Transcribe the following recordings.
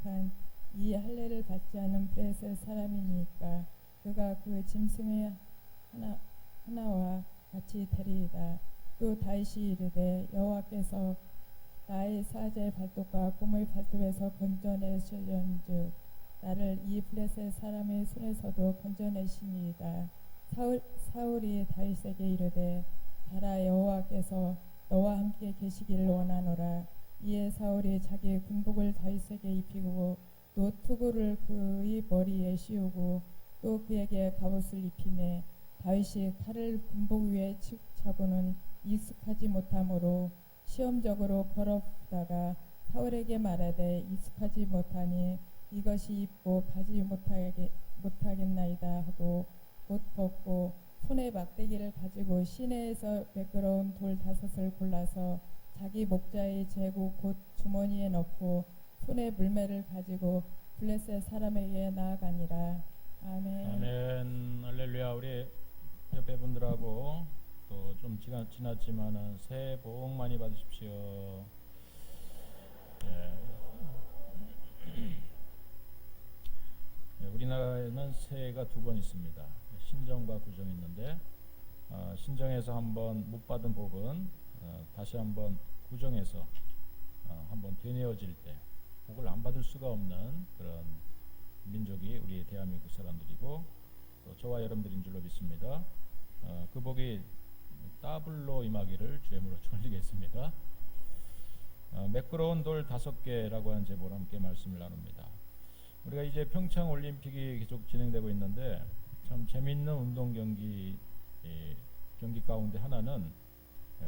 거룩한 이 할례를 받지 않은 블레셋 사람이니까 그가 그 짐승의 하나와 같이 되리이다. 또 다윗이 이르되 여호와께서 나의 사제의 발톱과 꿈의 발톱에서 건져내시려는즉 나를 이 블레셋 사람의 손에서도 건져내시니이다. 사울이 다윗에게 이르되 가라, 여호와께서 너와 함께 계시기를 원하노라. 이에 사울이 자기 군복을 다윗에게 입히고 또 투구를 그의 머리에 씌우고 또 그에게 갑옷을 입히매 다윗이 칼을 군복 위에 차고는 익숙하지 못하므로 시험적으로 걸어보다가 사울에게 말하되 익숙하지 못하니 이것이 입고 가지 못하겠나이다 하고 곧 벗고 손에 막대기를 가지고 시내에서 매끄러운 돌 5을 골라서 자기 목자의 제구 곧 주머니에 넣고 손에 물매를 가지고 블레셋 사람에게 나아가니라. 아멘. 아멘. 할렐루야. 우리 옆에 분들하고 또 좀 지났지만은 새해 복 많이 받으십시오. 우리나라에는 새해가 2번 있습니다. 신정과 구정이 있는데 신정에서 한번 못 받은 복은 다시 한번 구정에서 한번 되뇌어질 때 복을 안 받을 수가 없는 그런 민족이 우리 대한민국 사람들이고 또 저와 여러분들인 줄로 믿습니다. 그 복이 더블로 임하기를 주님으로 올리겠습니다. 매끄러운 돌 5개라고 하는 제목으로 함께 말씀을 나눕니다. 우리가 이제 평창 올림픽이 계속 진행되고 있는데 참 재미있는 운동 경기 가운데 하나는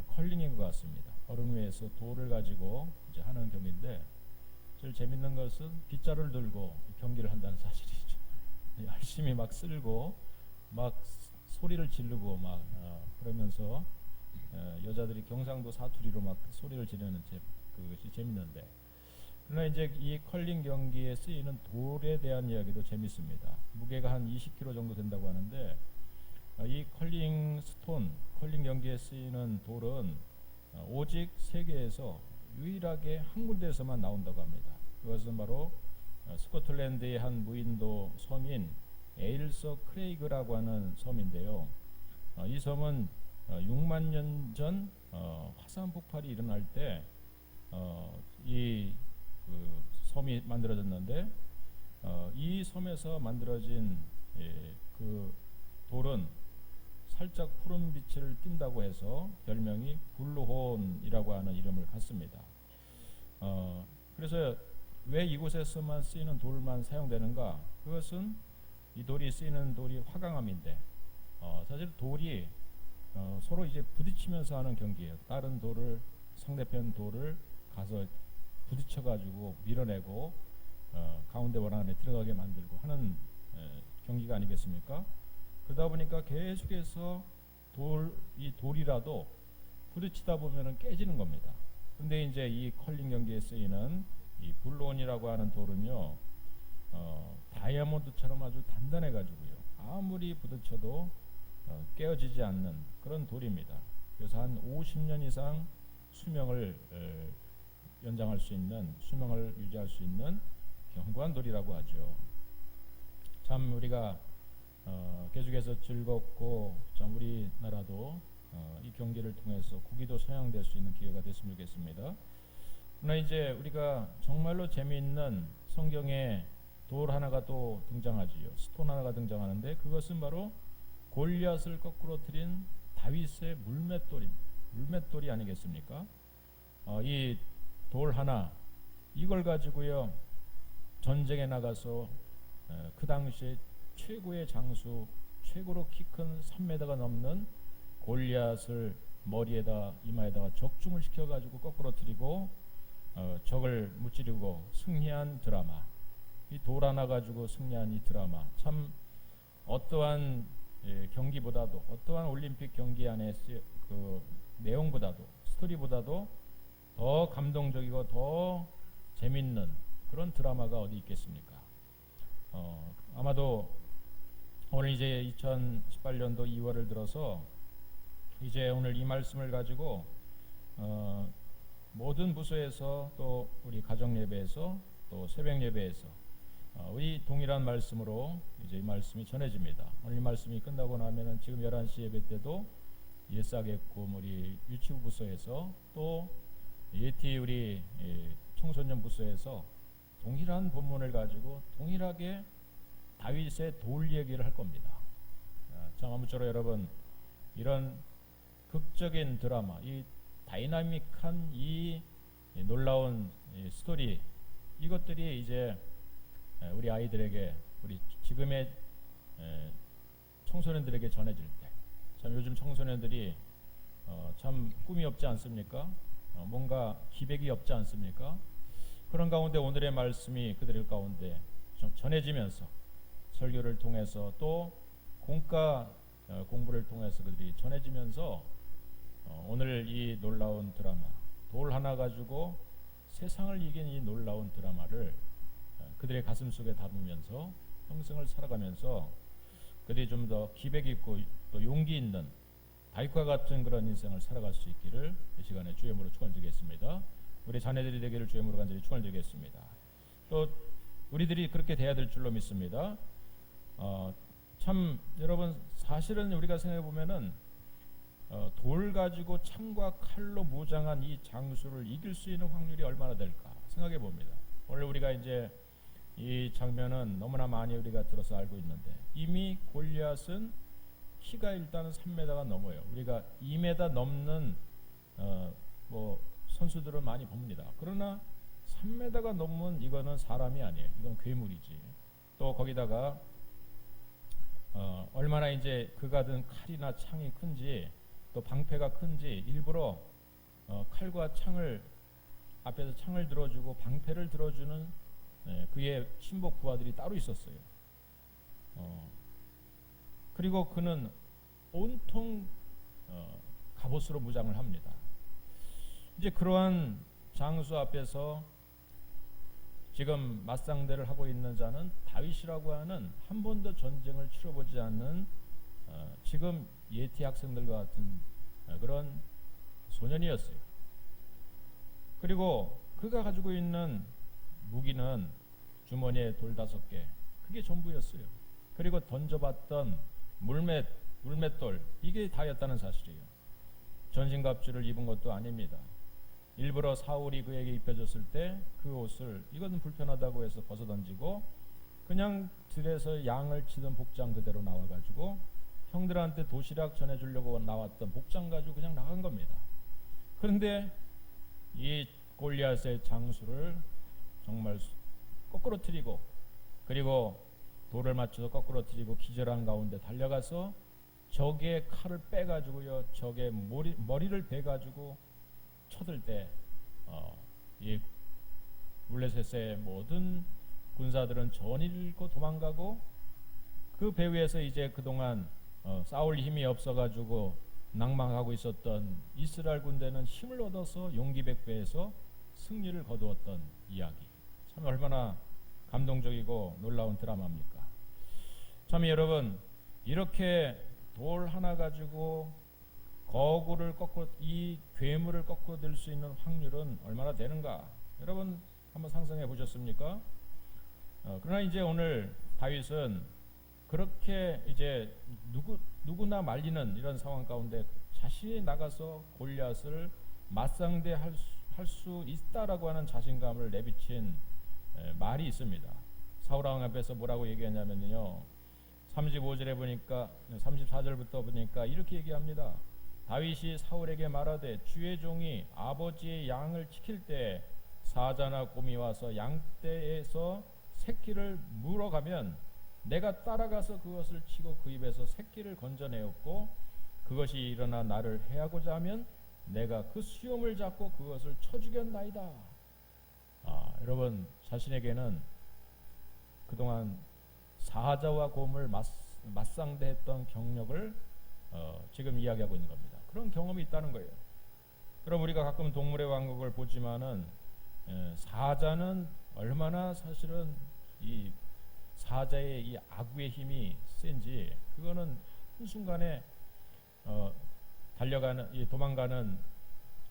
컬링인 것 같습니다. 얼음 위에서 돌을 가지고 이제 하는 경기인데 제일 재밌는 것은 빗자루를 들고 경기를 한다는 사실이죠. 열심히 막 쓸고 막 소리를 지르고 막 그러면서 여자들이 경상도 사투리로 막 소리를 지르는 그것이 재밌는데, 그러나 이제 이 컬링 경기에 쓰이는 돌에 대한 이야기도 재밌습니다. 무게가 한 20kg 정도 된다고 하는데 이 컬링 경기에 쓰이는 돌은 오직 세계에서 유일하게 한 군데에서만 나온다고 합니다. 그것은 바로 스코틀랜드의 한 무인도 섬인 에일서 크레이그라고 하는 섬인데요. 이 섬은 6만 년 전 화산 폭발이 일어날 때 이 섬이 만들어졌는데 이 섬에서 만들어진 그 돌은 살짝 푸른 빛을 띈다고 해서 별명이 블루혼이라고 하는 이름을 갖습니다. 그래서 왜 이곳에서만 쓰이는 돌만 사용되는가? 그것은 이 돌이 쓰이는 돌이 화강암인데 사실 돌이 서로 이제 부딪히면서 하는 경기예요. 다른 돌을, 상대편 돌을 가서 부딪혀 가지고 밀어내고 가운데 원앙 안에 들어가게 만들고 하는 경기가 아니겠습니까? 그러다 보니까 계속해서 이 돌이라도 부딪히다 보면은 깨지는 겁니다. 근데 이제 이 컬링 경기에 쓰이는 이 블루온이라고 하는 돌은요, 다이아몬드처럼 아주 단단해 가지고요, 아무리 부딪혀도 깨어지지 않는 그런 돌입니다. 그래서 한 50년 이상 수명을 연장할 수 있는, 수명을 유지할 수 있는 견고한 돌이라고 하죠. 참 우리가 계속해서 즐겁고 참 우리나라도 이 경기를 통해서 국위도 서양될 수 있는 기회가 됐으면 좋겠습니다. 그러나 이제 우리가 정말로 재미있는 성경에 돌 하나가 또 등장하지요. 스톤 하나가 등장하는데 그것은 바로 골리앗을 거꾸로 트린 다윗의 물맷돌이 아니겠습니까? 이 돌 하나, 이걸 가지고요 전쟁에 나가서 그 당시에 최고의 장수, 최고로 키 큰 3m가 넘는 골리앗을 머리에다 이마에다가 적중을 시켜가지고 거꾸로 트리고 적을 무찌르고 승리한 드라마, 이 돌 하나 가지고 승리한 이 드라마, 참 어떠한 경기보다도, 어떠한 올림픽 경기 안에 그 내용보다도, 스토리보다도 더 감동적이고 더 재밌는 그런 드라마가 어디 있겠습니까? 아마도 오늘 이제 2018년도 2월을 들어서 이제 오늘 이 말씀을 가지고 모든 부서에서 또 우리 가정예배에서 또 새벽 예배에서 우리 동일한 말씀으로 이제 이 말씀이 전해집니다. 오늘 이 말씀이 끝나고 나면은 지금 11시 예배 때도 예사겠고 우리 유치부 부서에서 또 예티 우리 청소년 부서에서 동일한 본문을 가지고 동일하게 다윗의 돌 얘기를 할 겁니다. 참 아무쪼록 여러분 이런 극적인 드라마, 이 다이나믹한 이 놀라운 스토리, 이것들이 이제 우리 아이들에게, 우리 지금의 청소년들에게 전해질 때, 참 요즘 청소년들이 참 꿈이 없지 않습니까? 뭔가 기백이 없지 않습니까? 그런 가운데 오늘의 말씀이 그들 가운데 전해지면서 설교를 통해서 또 공과 공부를 통해서 그들이 전해지면서 오늘 이 놀라운 드라마, 돌 하나 가지고 세상을 이긴 이 놀라운 드라마를 그들의 가슴 속에 담으면서 평생을 살아가면서 그들이 좀 더 기백 있고 또 용기 있는 다윗과 같은 그런 인생을 살아갈 수 있기를 이 시간에 주의 이름으로 축원드리겠습니다. 우리 자녀들이 되기를 주의 이름으로 간절히 축원드리겠습니다. 또 우리들이 그렇게 돼야 될 줄로 믿습니다. 참 여러분 사실은 우리가 생각해 보면은 돌 가지고 창과 칼로 무장한 이 장수를 이길 수 있는 확률이 얼마나 될까 생각해 봅니다. 오늘 우리가 이제 이 장면은 너무나 많이 우리가 들어서 알고 있는데 이미 골리앗은 키가 일단은 3m가 넘어요. 우리가 2m 넘는 뭐 선수들은 많이 봅니다. 그러나 3m가 넘으면 이거는 사람이 아니에요. 이건 괴물이지. 또 거기다가 얼마나 이제 그가 든 칼이나 창이 큰지 또 방패가 큰지 일부러 칼과 창을 앞에서 창을 들어주고 방패를 들어주는 그의 신복 부하들이 따로 있었어요. 그리고 그는 온통 갑옷으로 무장을 합니다. 이제 그러한 장수 앞에서 지금 맞상대를 하고 있는 자는 다윗이라고 하는 한 번도 전쟁을 치러보지 않는 지금 예티 학생들과 같은 그런 소년이었어요. 그리고 그가 가지고 있는 무기는 주머니에 돌 5개, 그게 전부였어요. 그리고 던져봤던 물맷돌, 이게 다였다는 사실이에요. 전신갑주를 입은 것도 아닙니다. 일부러 사울이 그에게 입혀줬을 때 그 옷을 이것은 불편하다고 해서 벗어 던지고 그냥 들에서 양을 치던 복장 그대로 나와가지고 형들한테 도시락 전해주려고 나왔던 복장 가지고 그냥 나간 겁니다. 그런데 이 골리앗의 장수를 정말 거꾸로 트리고 그리고 돌을 맞춰서 거꾸로 트리고 기절한 가운데 달려가서 적의 칼을 빼가지고요, 적의 머리를 베가지고 쳐들 때 이 블레셋의 모든 군사들은 전의를 잃고 도망가고 그 배후에서 이제 그동안 싸울 힘이 없어가지고 낭망하고 있었던 이스라엘 군대는 힘을 얻어서 용기백배해서 승리를 거두었던 이야기. 참 얼마나 감동적이고 놀라운 드라마입니까? 참 여러분 이렇게 돌 하나 가지고 거구를 거꾸로 이 괴물을 거꾸로 들 수 있는 확률은 얼마나 되는가? 여러분 한번 상상해 보셨습니까? 그러나 이제 오늘 다윗은 그렇게 이제 누구나 말리는 이런 상황 가운데 자신이 나가서 골리앗을 맞상대할 수 있다라고 하는 자신감을 내비친 말이 있습니다. 사울 왕 앞에서 뭐라고 얘기하냐면요, 35절에 보니까 34절부터 보니까 이렇게 얘기합니다. 다윗이 사울에게 말하되 주의 종이 아버지의 양을 지킬 때 사자나 곰이 와서 양떼에서 새끼를 물어가면 내가 따라가서 그것을 치고 그 입에서 새끼를 건져내었고 그것이 일어나 나를 해하고자 하면 내가 그 수염을 잡고 그것을 쳐 죽였나이다. 여러분 자신에게는 그동안 사자와 곰을 맞상대했던 경력을 지금 이야기하고 있는 겁니다. 그런 경험이 있다는 거예요. 그럼 우리가 가끔 동물의 왕국을 보지만은 사자는 얼마나 사실은 이 사자의 이 아구의 힘이 센지 그거는 한순간에 달려가는 도망가는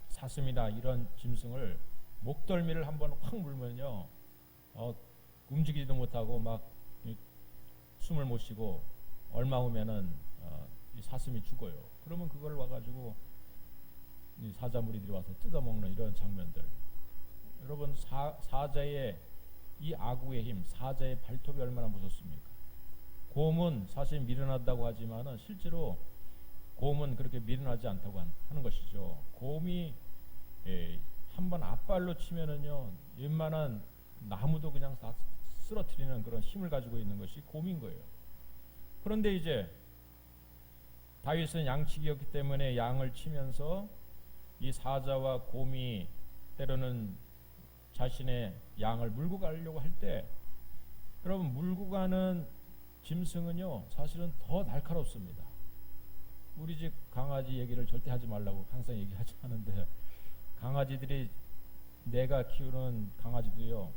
사슴이나 이런 짐승을 목덜미를 한번 확 물면요 움직이지도 못하고 막 숨을 못 쉬고 얼마 후면은 이 사슴이 죽어요. 그러면 그걸 와가지고 이 사자 무리들이 와서 뜯어먹는 이런 장면들. 여러분 사자의 이 아구의 힘, 사자의 발톱이 얼마나 무섭습니까? 곰은 사실 미련하다고 하지만은 실제로 곰은 그렇게 미련하지 않다고 하는 것이죠. 곰이 한번 앞발로 치면은요 웬만한 나무도 그냥 다 쓰러뜨리는 그런 힘을 가지고 있는 것이 곰인 거예요. 그런데 이제 다윗은 양치기였기 때문에 양을 치면서 이 사자와 곰이 때로는 자신의 양을 물고 가려고 할 때, 여러분 물고 가는 짐승은요 사실은 더 날카롭습니다. 우리 집 강아지 얘기를 절대 하지 말라고 항상 얘기하지 않은데, 강아지들이 내가 키우는 강아지도요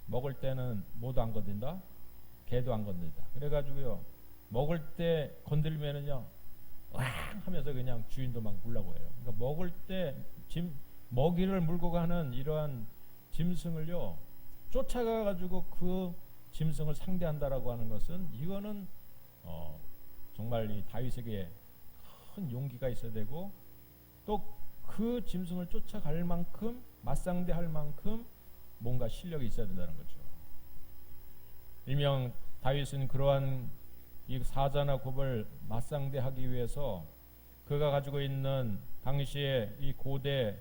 먹을 때는 모두 안 건든다, 개도 안 건든다. 그래가지고요 먹을 때 건들면은요 왕 하면서 그냥 주인도 막 물라고 해요. 그러니까 먹을 때 먹이를 물고 가는 이러한 짐승을요 쫓아가 가지고 그 짐승을 상대한다라고 하는 것은, 이거는 정말 이 다윗에게 큰 용기가 있어야 되고, 또 그 짐승을 쫓아갈 만큼 맞상대할 만큼 뭔가 실력이 있어야 된다는 거죠. 일명 다윗은 그러한 이 사자나 곰을 맞상대하기 위해서 그가 가지고 있는 당시에 이 고대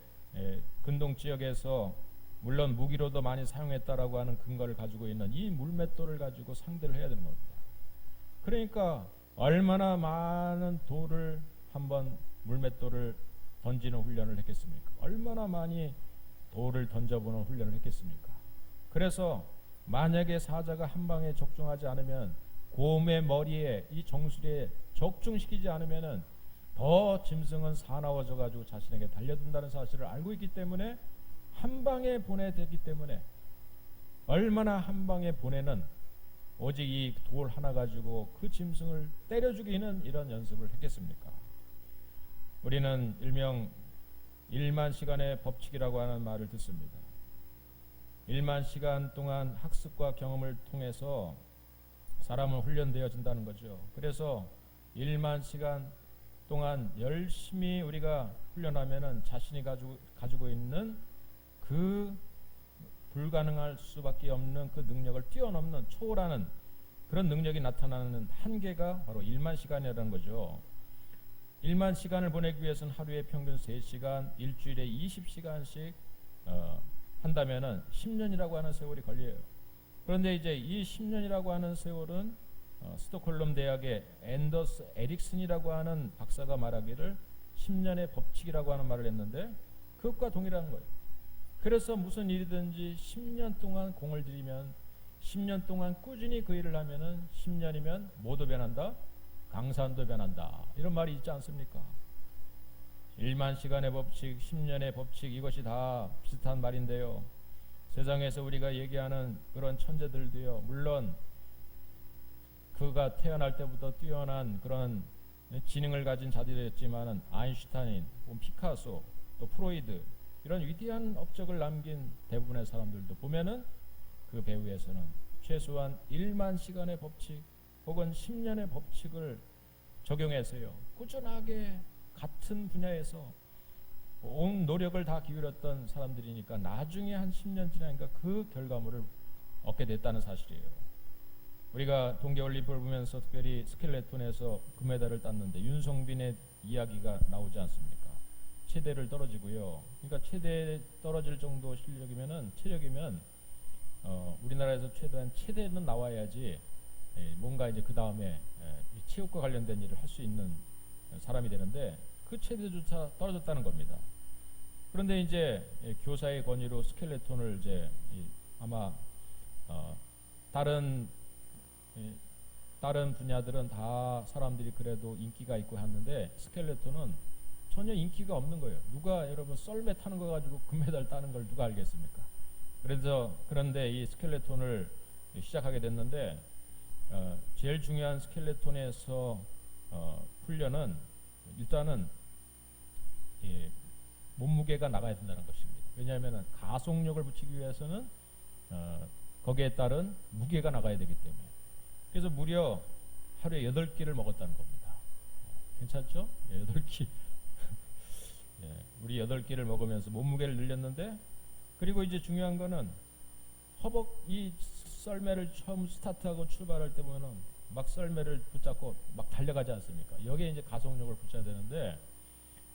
근동 지역에서 물론 무기로도 많이 사용했다라고 하는 근거를 가지고 있는 이 물맷돌을 가지고 상대를 해야 되는 겁니다. 그러니까 얼마나 많은 돌을 한번 물맷돌을 던지는 훈련을 했겠습니까? 얼마나 많이 돌을 던져보는 훈련을 했겠습니까? 그래서 만약에 사자가 한 방에 적중하지 않으면, 곰의 머리에 이 정수리에 적중시키지 않으면은 더 짐승은 사나워져 가지고 자신에게 달려든다는 사실을 알고 있기 때문에 한 방에 보내되기 때문에, 얼마나 한 방에 보내는 오직 이 돌 하나 가지고 그 짐승을 때려 죽이는 이런 연습을 했겠습니까? 우리는 일명 1만 시간의 법칙이라고 하는 말을 듣습니다. 1만 시간 동안 학습과 경험을 통해서 사람은 훈련되어진다는 거죠. 그래서 1만 시간 동안 열심히 우리가 훈련하면은 자신이 가지고 있는 그 불가능할 수밖에 없는 그 능력을 뛰어넘는, 초월하는 그런 능력이 나타나는 한계가 바로 1만 시간이라는 거죠. 1만 시간을 보내기 위해서는 하루에 평균 3시간, 일주일에 20시간씩 한다면은 10년이라고 하는 세월이 걸려요. 그런데 이제 이 10년이라고 하는 세월은 스톡홀름 대학의 앤더스 에릭슨이라고 하는 박사가 말하기를 10년의 법칙이라고 하는 말을 했는데, 그것과 동일한 거예요. 그래서 무슨 일이든지 10년 동안 공을 들이면, 10년 동안 꾸준히 그 일을 하면은 10년이면 뭐도 변한다? 강산도 변한다. 이런 말이 있지 않습니까? 1만 시간의 법칙, 10년의 법칙, 이것이 다 비슷한 말인데요. 세상에서 우리가 얘기하는 그런 천재들도요, 물론 그가 태어날 때부터 뛰어난 그런 지능을 가진 자들이었지만은 아인슈타인, 피카소, 또 프로이드, 이런 위대한 업적을 남긴 대부분의 사람들도 보면은 그 배후에서는 최소한 1만 시간의 법칙 혹은 10년의 법칙을 적용해서요 꾸준하게 같은 분야에서 온 노력을 다 기울였던 사람들이니까 나중에 한 10년 지나니까 그 결과물을 얻게 됐다는 사실이에요. 우리가 동계올림픽을 보면서 특별히 스켈레톤에서 금메달을 땄는데 윤성빈의 이야기가 나오지 않습니까? 체대를 떨어지고요. 그러니까 체대에 떨어질 정도 실력이면은, 체력이면 우리나라에서 최대한 체대는 나와야지 뭔가 이제 그 다음에 체육과 관련된 일을 할 수 있는 사람이 되는데, 그 체대조차 떨어졌다는 겁니다. 그런데 이제 교사의 권위로 스켈레톤을 이제 아마 다른 분야들은 다 사람들이 그래도 인기가 있고 하는데, 스켈레톤은 전혀 인기가 없는 거예요. 누가 여러분 썰매 타는 거 가지고 금메달 따는 걸 누가 알겠습니까? 그런데 이 스켈레톤을 시작하게 됐는데, 제일 중요한 스켈레톤에서 훈련은 일단은 몸무게가 나가야 된다는 것입니다. 왜냐하면 가속력을 붙이기 위해서는 거기에 따른 무게가 나가야 되기 때문에. 그래서 무려 하루에 8끼를 먹었다는 겁니다. 괜찮죠? 8끼. 예, 우리 8끼를 먹으면서 몸무게를 늘렸는데, 그리고 이제 중요한 거는 이 썰매를 처음 스타트하고 출발할 때 보면은 막 썰매를 붙잡고 막 달려가지 않습니까? 여기에 이제 가속력을 붙여야 되는데,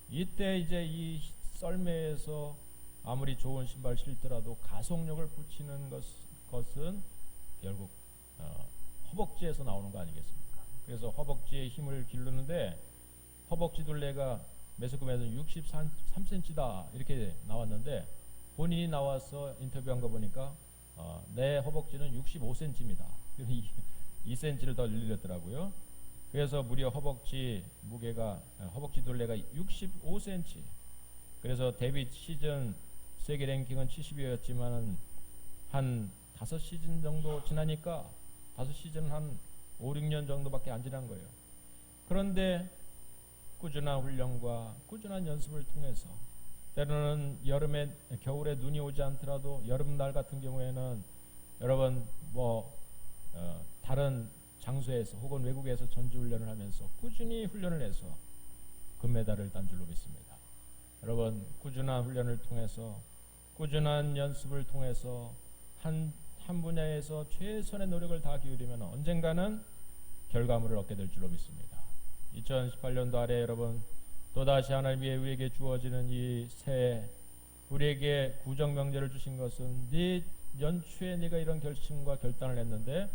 이때 이제 이 썰매에서 아무리 좋은 신발 신더라도 가속력을 붙이는 것은 결국 허벅지에서 나오는 거 아니겠습니까? 그래서 허벅지에 힘을 기르는데, 허벅지 둘레가 메소금에서 63cm다 이렇게 나왔는데, 본인이 나와서 인터뷰한 거 보니까 내 허벅지는 65cm입니다. 2cm를 더 늘렸더라고요. 그래서 무려 허벅지 둘레가 65cm. 그래서 데뷔 시즌 세계 랭킹은 70위였지만은 한 5시즌 정도 지나니까 5시즌 한 5, 6년 정도밖에 안 지난 거예요. 그런데 꾸준한 훈련과 꾸준한 연습을 통해서, 때로는 겨울에 눈이 오지 않더라도 여름날 같은 경우에는 여러분 다른 장소에서 혹은 외국에서 전지훈련을 하면서 꾸준히 훈련을 해서 금메달을 딴 줄로 믿습니다. 여러분, 꾸준한 훈련을 통해서, 꾸준한 연습을 통해서 한 분야에서 최선의 노력을 다 기울이면 언젠가는 결과물을 얻게 될 줄로 믿습니다. 2018년도 아래 여러분, 또다시 하나님이 우리에게 주어지는 이 새해, 우리에게 구정명제를 주신 것은 네 연초에 네가 이런 결심과 결단을 했는데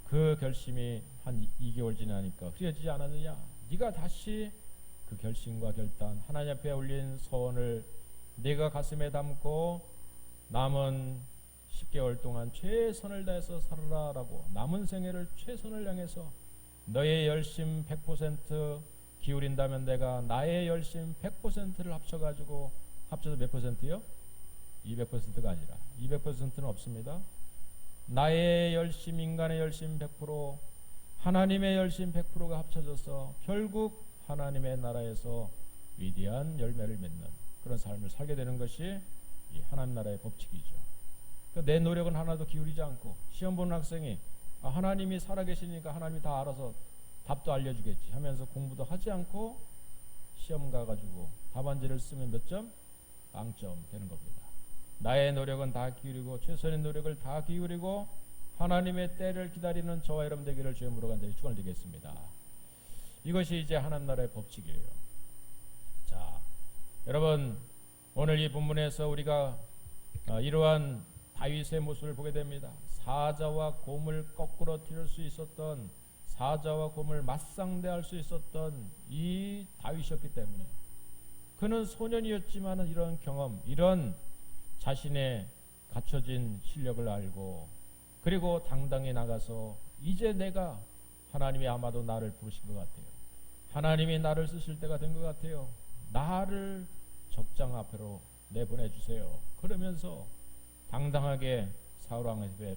그 결심이 한 2개월 지나니까 흐려지지 않았느냐? 네가 다시 그 결심과 결단, 하나님 앞에 올린 소원을 네가 가슴에 담고 남은 10개월 동안 최선을 다해서 살아라라고, 남은 생애를 최선을 향해서 너의 열심 100% 기울인다면 내가 나의 열심 100%를 합쳐서 몇 퍼센트요? 200%가 아니라 200%는 없습니다. 나의 열심, 인간의 열심 100%, 하나님의 열심 100%가 합쳐져서 결국 하나님의 나라에서 위대한 열매를 맺는 그런 삶을 살게 되는 것이 이 하나님 나라의 법칙이죠. 그러니까 내 노력은 하나도 기울이지 않고, 시험 보는 학생이 하나님이 살아계시니까 하나님이 다 알아서 답도 알려주겠지 하면서 공부도 하지 않고 시험 가가지고 답안지를 쓰면 몇 점? 0점 되는 겁니다. 나의 노력은 다 기울이고, 최선의 노력을 다 기울이고 하나님의 때를 기다리는 저와 여러분 되기를 주의 물어간절히 축원드리겠습니다. 이것이 이제 하나님 나라의 법칙이에요. 자, 여러분, 오늘 이 본문에서 우리가 이러한 다윗의 모습을 보게 됩니다. 사자와 곰을 거꾸러뜨릴 수 있었던, 사자와 곰을 맞상대할 수 있었던 이 다윗이었기 때문에, 그는 소년이었지만 이런 경험, 이런 자신의 갖춰진 실력을 알고, 그리고 당당히 나가서 이제 내가, 하나님이 아마도 나를 부르신 것 같아요. 하나님이 나를 쓰실 때가 된 것 같아요. 나를 적장 앞으로 내보내주세요. 그러면서 당당하게 사울 왕 앞에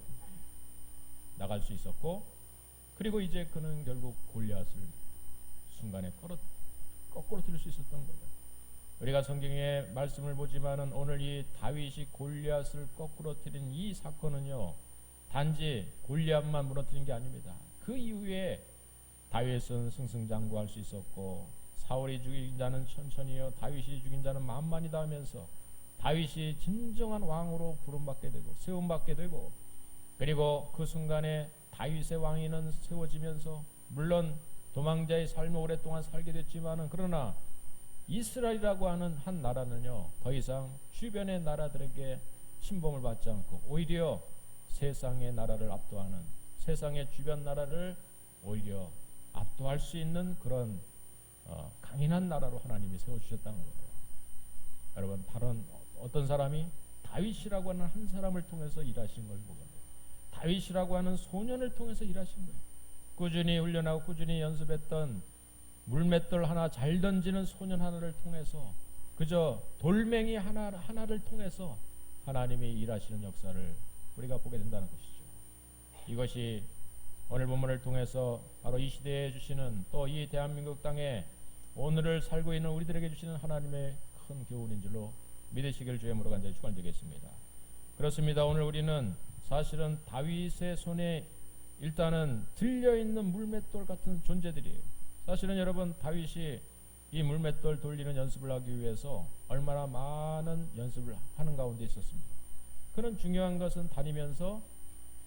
나갈 수 있었고, 그리고 이제 그는 결국 골리앗을 순간에 거꾸로 들을 수 있었던 거예요. 우리가 성경의 말씀을 보지만은 오늘 이 다윗이 골리앗을 거꾸로 들인 이 사건은요, 단지 골리앗만 무너뜨린 게 아닙니다. 그 이후에 다윗은 승승장구할 수 있었고, 사울이 죽인 자는 천천히요, 다윗이 죽인 자는 만만이다 하면서 다윗이 진정한 왕으로 부름받게 되고 세움받게 되고, 그리고 그 순간에 다윗의 왕위는 세워지면서, 물론 도망자의 삶을 오랫동안 살게 됐지만은, 그러나 이스라엘이라고 하는 한 나라는요, 더 이상 주변의 나라들에게 침범을 받지 않고 오히려 세상의 나라를 압도하는, 세상의 주변 나라를 오히려 압도할 수 있는 그런 강인한 나라로 하나님이 세워주셨다는 거예요. 여러분, 다른 어떤 사람이 다윗이라고 하는 한 사람을 통해서 일하신 걸 보게 돼요. 다윗이라고 하는 소년을 통해서 일하신 거예요. 꾸준히 훈련하고 꾸준히 연습했던 물맷돌 하나 잘 던지는 소년 하나를 통해서, 그저 돌멩이 하나를 통해서 하나님이 일하시는 역사를 우리가 보게 된다는 것이죠. 이것이 오늘 본문을 통해서 바로 이 시대에 주시는, 또 이 대한민국 땅에 오늘을 살고 있는 우리들에게 주시는 하나님의 큰 교훈인 줄로 믿으시길 주의 이름으로 간절히 축원드리겠습니다. 그렇습니다. 오늘 우리는 사실은 다윗의 손에 일단은 들려있는 물맷돌 같은 존재들이에요. 사실은 여러분, 다윗이 이 물맷돌 돌리는 연습을 하기 위해서 얼마나 많은 연습을 하는 가운데 있었습니다. 그는 중요한 것은 다니면서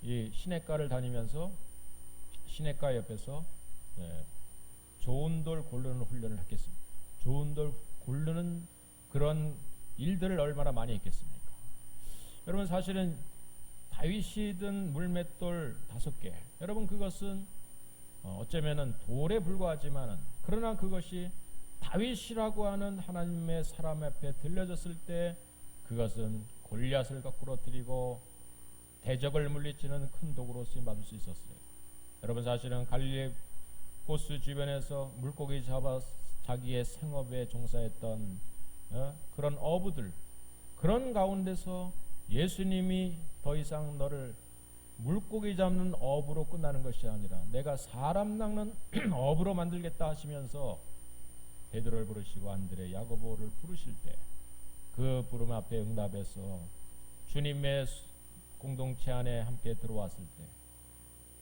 이 시냇가를 다니면서 시냇가 옆에서 좋은 돌 고르는 훈련을 했겠습니다. 좋은 돌 고르는 그런 일들을 얼마나 많이 했겠습니까? 여러분, 사실은 다윗이 든 물맷돌 5개, 여러분 그것은 어쩌면은 돌에 불과하지만은, 그러나 그것이 다윗이라고 하는 하나님의 사람 앞에 들려졌을 때 그것은 골리앗을 거꾸로 들이고 대적을 물리치는 큰 도구로 쓰임받을 수 있었어요. 여러분, 사실은 갈릴리 호수 주변에서 물고기 잡아 자기의 생업에 종사했던 그런 어부들, 그런 가운데서 예수님이 더 이상 너를 물고기 잡는 어부로 끝나는 것이 아니라 내가 사람 낚는 어부로 만들겠다 하시면서 베드로를 부르시고 안드레, 야고보를 부르실 때 그 부름 앞에 응답해서 주님의 공동체 안에 함께 들어왔을 때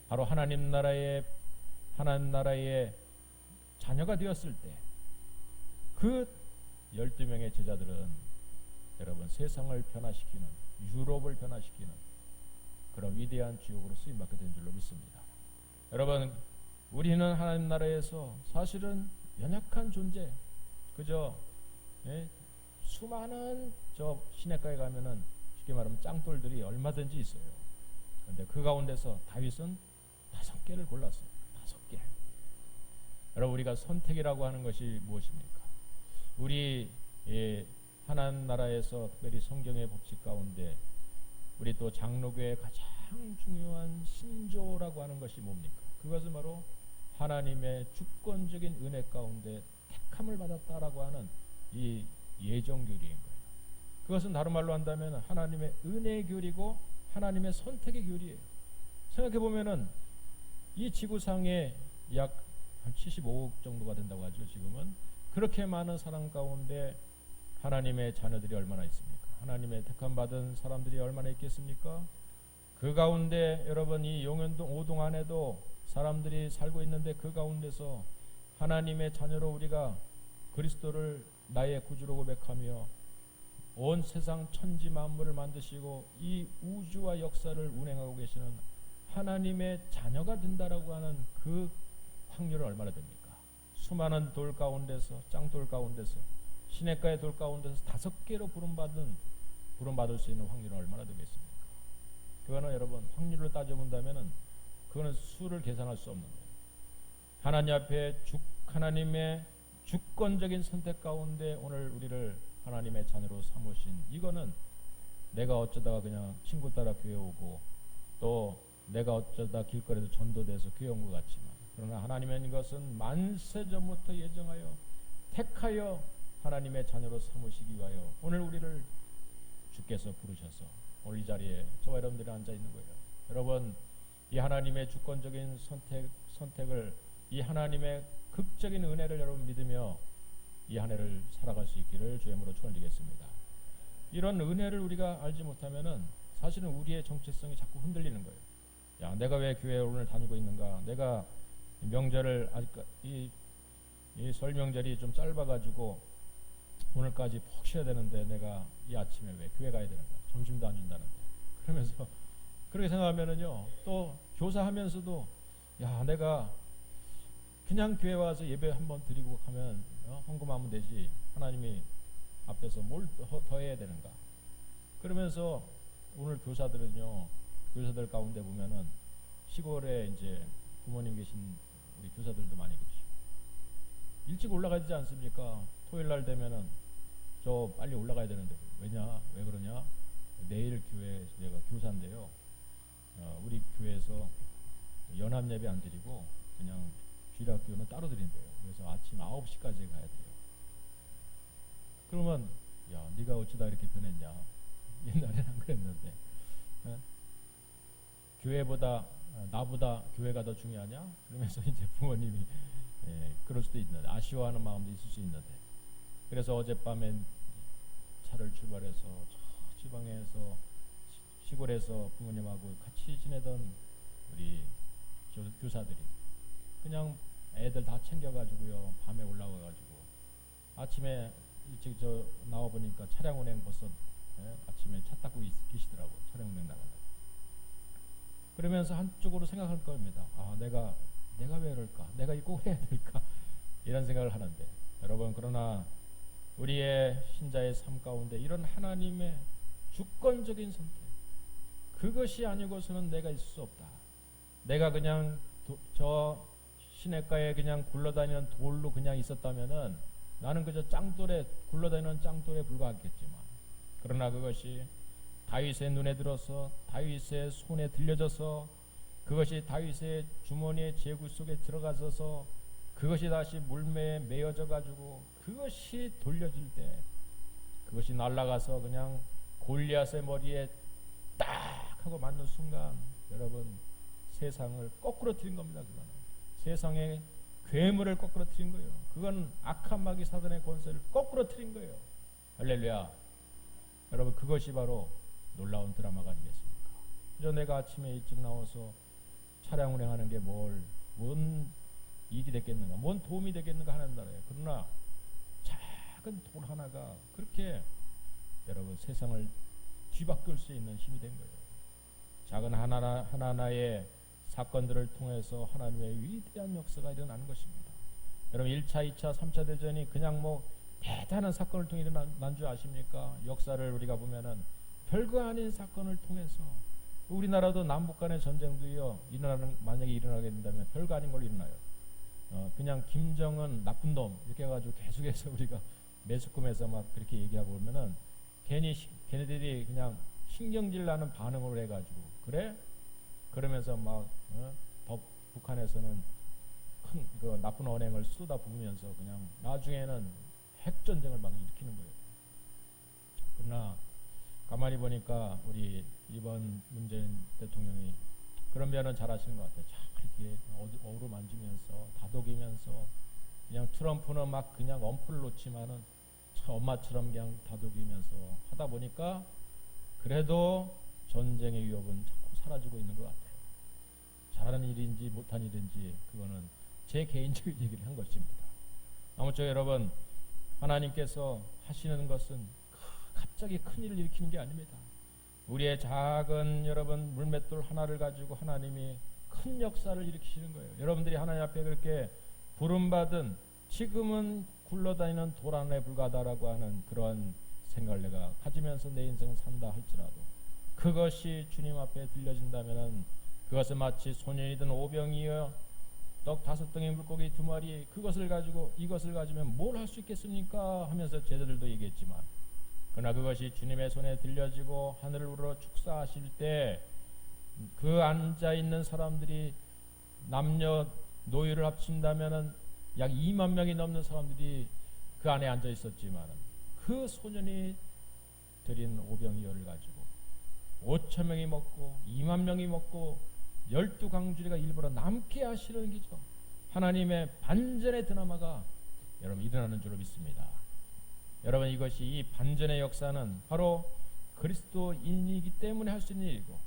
바로 하나님 나라의 자녀가 되었을 때 그 12명의 제자들은 여러분 세상을 변화시키는, 유럽을 변화시키는 그런 위대한 주역으로 쓰임받게 된 줄로 믿습니다. 여러분, 우리는 하나님 나라에서 사실은 연약한 존재, 그저 수많은 저 시냇가에 가면은 쉽게 말하면 짱돌들이 얼마든지 있어요. 그런데 그 가운데서 다윗은 5개를 골랐어요. 5개. 여러분, 우리가 선택이라고 하는 것이 무엇입니까? 우리 하나님 나라에서 특별히 성경의 법칙 가운데 우리 또 장로교의 가장 중요한 신조라고 하는 것이 뭡니까? 그것은 바로 하나님의 주권적인 은혜 가운데 택함을 받았다라고 하는 이 예정교리인 거예요. 그것은 다른 말로 한다면 하나님의 은혜 교리고 하나님의 선택의 교리예요. 생각해 보면은 이 지구상에 약 한 75억 정도가 된다고 하죠. 지금은 그렇게 많은 사람 가운데 하나님의 자녀들이 얼마나 있습니까? 하나님의 택함 받은 사람들이 얼마나 있겠습니까? 그 가운데 여러분, 이 용현동 5동 안에도 사람들이 살고 있는데 그 가운데서 하나님의 자녀로 우리가 그리스도를 나의 구주로 고백하며 온 세상 천지 만물을 만드시고 이 우주와 역사를 운행하고 계시는 하나님의 자녀가 된다라고 하는 그 확률은 얼마나 됩니까? 수많은 돌 가운데서, 짱돌 가운데서, 시냇가의 돌 가운데서 5개로 부름받을 수 있는 확률은 얼마나 되겠습니까? 그거는 여러분, 확률로 따져본다면은 그거는 수를 계산할 수 없는 거예요. 하나님 앞에 하나님의 주권적인 선택 가운데 오늘 우리를 하나님의 자녀로 삼으신, 이거는 내가 어쩌다가 그냥 친구 따라 교회 오고 또 내가 어쩌다 길거리에서 전도돼서 교회 온 것 같지만, 그러나 하나님의 것은 만세 전부터 예정하여 택하여 하나님의 자녀로 삼으시기 위하여 오늘 우리를 주께서 부르셔서 오늘 이 자리에 저와 여러분들이 앉아 있는 거예요. 여러분, 이 하나님의 주권적인 선택을, 이 하나님의 극적인 은혜를 여러분 믿으며 이 한 해를 살아갈 수 있기를 주의 이름으로 축원드리겠습니다. 이런 은혜를 우리가 알지 못하면은 사실은 우리의 정체성이 자꾸 흔들리는 거예요. 야, 내가 왜 교회에 오늘 다니고 있는가? 내가 명절을 이 설 명절이 좀 짧아가지고 오늘까지 푹 쉬어야 되는데 내가 이 아침에 왜 교회 가야 되는가? 점심도 안 준다는데. 그러면서 그렇게 생각하면은요, 또 교사하면서도 야, 내가 그냥 교회 와서 예배 한번 드리고 가면 헌금하면 되지, 하나님이 앞에서 뭘 더 해야 되는가? 그러면서 오늘 교사들 가운데 보면은 시골에 이제 부모님 계신 우리 교사들도 많이 계시고 일찍 올라가야 되지 않습니까? 토요일 날 되면은 저 빨리 올라가야 되는데 왜 그러냐? 내일 교회 내가 교사인데요. 우리 교회에서 연합 예배 안 드리고 그냥 주일학교는 따로 드린대요. 그래서 아침 9시까지 가야 돼요. 그러면 야, 네가 어쩌다 이렇게 변했냐? 옛날에는 안 그랬는데 나보다 교회가 더 중요하냐? 그러면서 이제 부모님이 그럴 수도 있는데, 아쉬워하는 마음도 있을 수 있는데, 그래서 어젯밤에 차를 출발해서 저 지방에서 시골에서 부모님하고 같이 지내던 우리 교사들이 그냥 애들 다 챙겨가지고요 밤에 올라와가지고 아침에 일찍 나와 보니까 차량 운행 벌써 아침에 차 타고 계시더라고. 차량 운행 나가려고. 그러면서 한쪽으로 생각할 겁니다. 아 내가 왜 이럴까? 내가 이거 꼭 해야 될까? 이런 생각을 하는데 여러분 그러나 우리의 신자의 삶 가운데 이런 하나님의 주권적인 선택 그것이 아니고서는 내가 있을 수 없다. 내가 그냥 저 시냇가에 그냥 굴러다니는 돌로 그냥 있었다면은 나는 그저 짱돌에 굴러다니는 짱돌에 불과하겠지만 그러나 그것이 다윗의 눈에 들어서 다윗의 손에 들려져서 그것이 다윗의 주머니의 제구 속에 들어가서서 그것이 다시 물매에 메어져 가지고 그것이 돌려질 때 그것이 날아가서 그냥 골리앗의 머리에 딱 하고 맞는 순간 여러분 세상을 거꾸로 틀린 겁니다. 그거는 세상의 괴물을 거꾸로 틀린 거예요. 그건 악한 마귀 사단의 권세를 거꾸로 틀린 거예요. 할렐루야. 여러분 그것이 바로 놀라운 드라마가 아니겠습니까? 그저 내가 아침에 일찍 나와서 차량 운행하는 게 뭔 일이 되겠는가, 뭔 도움이 되겠는가 하는 나라예요. 그러나 작은 돌 하나가 그렇게 여러분 세상을 뒤바꿀 수 있는 힘이 된 거예요. 작은 하나하나의 사건들을 통해서 하나님의 위대한 역사가 일어나는 것입니다. 여러분 1차, 2차, 3차 대전이 그냥 대단한 사건을 통해 일어난 줄 아십니까? 역사를 우리가 보면은 별거 아닌 사건을 통해서 우리나라도 남북 간의 전쟁도요 만약에 일어나게 된다면 별거 아닌 걸로 일어나요. 그냥 김정은 나쁜 놈 이렇게 해가지고 계속해서 우리가 매스컴에서 막 그렇게 얘기하고 그러면은 괜히 걔네들이 그냥 신경질 나는 반응으로 해가지고 그래? 그러면서 막 북한에서는 큰 그 나쁜 언행을 쏟아부으면서 그냥 나중에는 핵전쟁을 막 일으키는 거예요. 그러나 가만히 보니까 우리 이번 문재인 대통령이 그런 면은 잘하시는 것 같아요. 이렇게 어루만지면서 다독이면서 그냥 트럼프는 막 그냥 엄포를 놓지만은 엄마처럼 그냥 다독이면서 하다 보니까 그래도 전쟁의 위협은 자꾸 사라지고 있는 것 같아요. 잘하는 일인지 못한 일인지 그거는 제 개인적인 얘기를 한 것입니다. 아무쪼록 여러분 하나님께서 하시는 것은 갑자기 큰 일을 일으키는 게 아닙니다. 우리의 작은 여러분 물맷돌 하나를 가지고 하나님이 큰 역사를 일으키시는 거예요. 여러분들이 하나님 앞에 그렇게 부름받은 지금은 굴러다니는 돌 하나에 불과하다라고 하는 그런 생각을 내가 가지면서 내 인생을 산다 할지라도 그것이 주님 앞에 들려진다면은 그것은 마치 소년이든 오병이어 떡 5덩이 물고기 2마리 그것을 가지고 이것을 가지면 뭘 할 수 있겠습니까 하면서 제자들도 얘기했지만 그러나 그것이 주님의 손에 들려지고 하늘을 우러러 축사하실 때 그 앉아있는 사람들이 남녀 노유를 합친다면은 약 2만 명이 넘는 사람들이 그 안에 앉아 있었지만 그 소년이 드린 오병이어를 가지고 5천 명이 먹고 2만 명이 먹고 12강주리가 일부러 남게 하시는 기죠. 하나님의 반전의 드라마가 여러분 일어나는 줄로 믿습니다. 여러분 이것이 이 반전의 역사는 바로 그리스도인이기 때문에 할 수 있는 일이고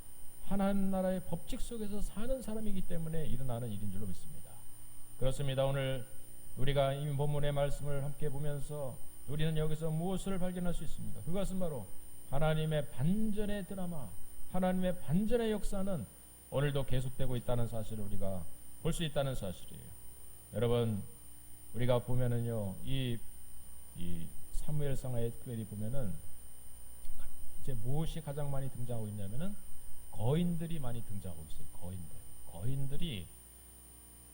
하나님 나라의 법칙 속에서 사는 사람이기 때문에 일어나는 일인 줄로 믿습니다. 그렇습니다. 오늘 우리가 이 본문의 말씀을 함께 보면서 우리는 여기서 무엇을 발견할 수 있습니까? 그것은 바로 하나님의 반전의 드라마, 하나님의 반전의 역사는 오늘도 계속되고 있다는 사실을 우리가 볼 수 있다는 사실이에요. 여러분 우리가 보면은요 이 사무엘상의 특별히 보면은 이제 무엇이 가장 많이 등장하고 있냐면은 거인들이 많이 등장하고 있어요. 거인들이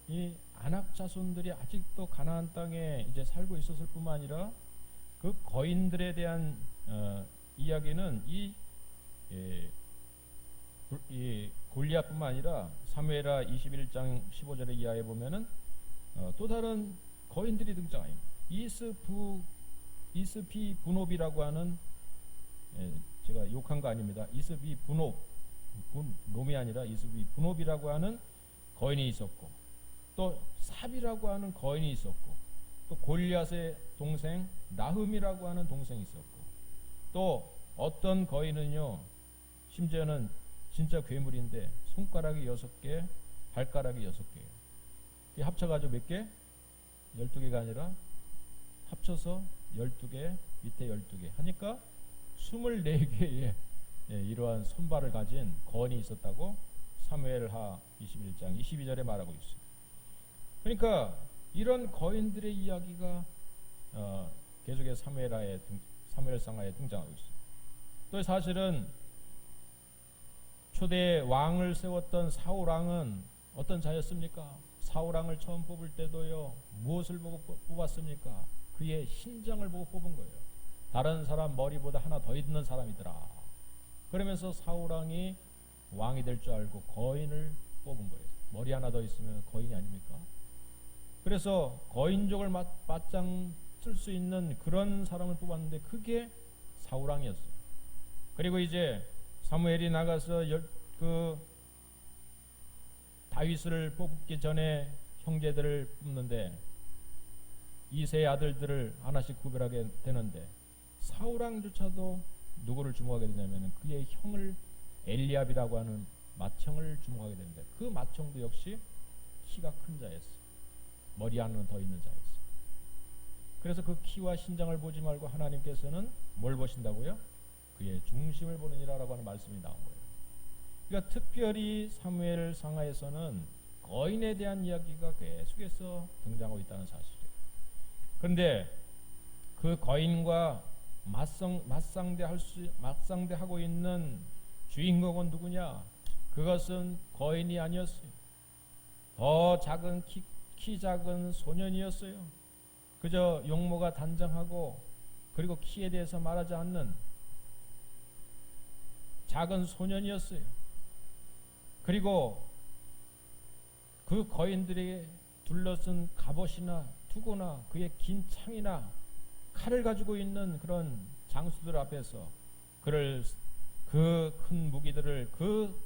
이 아낙 자손들이 아직도 가나안 땅에 이제 살고 있었을 뿐만 아니라 그 거인들에 대한 이야기는 이 골리앗뿐만 아니라 사무엘하 21장 15절의 이하에 보면은 또 다른 거인들이 등장해요. 이스비 분옵이라고 하는 제가 욕한 거 아닙니다. 이스비 놈이 아니라 이스비 분옵이라고 하는 거인이 있었고 또 삽이라고 하는 거인이 있었고 또 골리앗의 동생 나흠이라고 하는 동생이 있었고 또 어떤 거인은요 심지어는 진짜 괴물인데 손가락이 6개, 발가락이 6개예요. 이 합쳐가지고 몇 개? 12개가 아니라 합쳐서 12개, 밑에 12개 하니까 24개의 이러한 손발을 가진 거인이 있었다고 사무엘하 21장 22절에 말하고 있어요. 그러니까 이런 거인들의 이야기가 계속해서 사무엘상하에 등장하고 있어요. 또 사실은 초대 왕을 세웠던 사울왕은 어떤 자였습니까? 사울왕을 처음 뽑을 때도요, 무엇을 보고 뽑았습니까? 그의 신장을 보고 뽑은 거예요. 다른 사람 머리보다 하나 더 있는 사람이더라. 그러면서 사울왕이 왕이 될 줄 알고 거인을 뽑은 거예요. 머리 하나 더 있으면 거인이 아닙니까? 그래서 거인족을 맞짱 쓸 수 있는 그런 사람을 뽑았는데 그게 사울왕이었어요. 그리고 이제 사무엘이 나가서 다윗을 뽑기 전에 형제들을 뽑는데 이세 아들들을 하나씩 구별하게 되는데 사울왕조차도 누구를 주목하게 되냐면 그의 형을 엘리압이라고 하는 맏형을 주목하게 되는데 그 맏형도 역시 키가 큰 자였어요. 머리 하나는 더 있는 자였어요. 그래서 그 키와 신장을 보지 말고 하나님께서는 뭘 보신다고요? 그의 중심을 보느니라라고 하는 말씀이 나온 거예요. 그러니까 특별히 사무엘 상하에서는 거인에 대한 이야기가 계속해서 등장하고 있다는 사실이에요. 그런데 그 거인과 맞상대하고 있는 주인공은 누구냐? 그것은 거인이 아니었어요. 더 작은 키 작은 소년이었어요. 그저 용모가 단정하고 그리고 키에 대해서 말하지 않는 작은 소년이었어요. 그리고 그 거인들에게 둘러쓴 갑옷이나 투구나 그의 긴 창이나 칼을 가지고 있는 그런 장수들 앞에서 그 큰 무기들을 그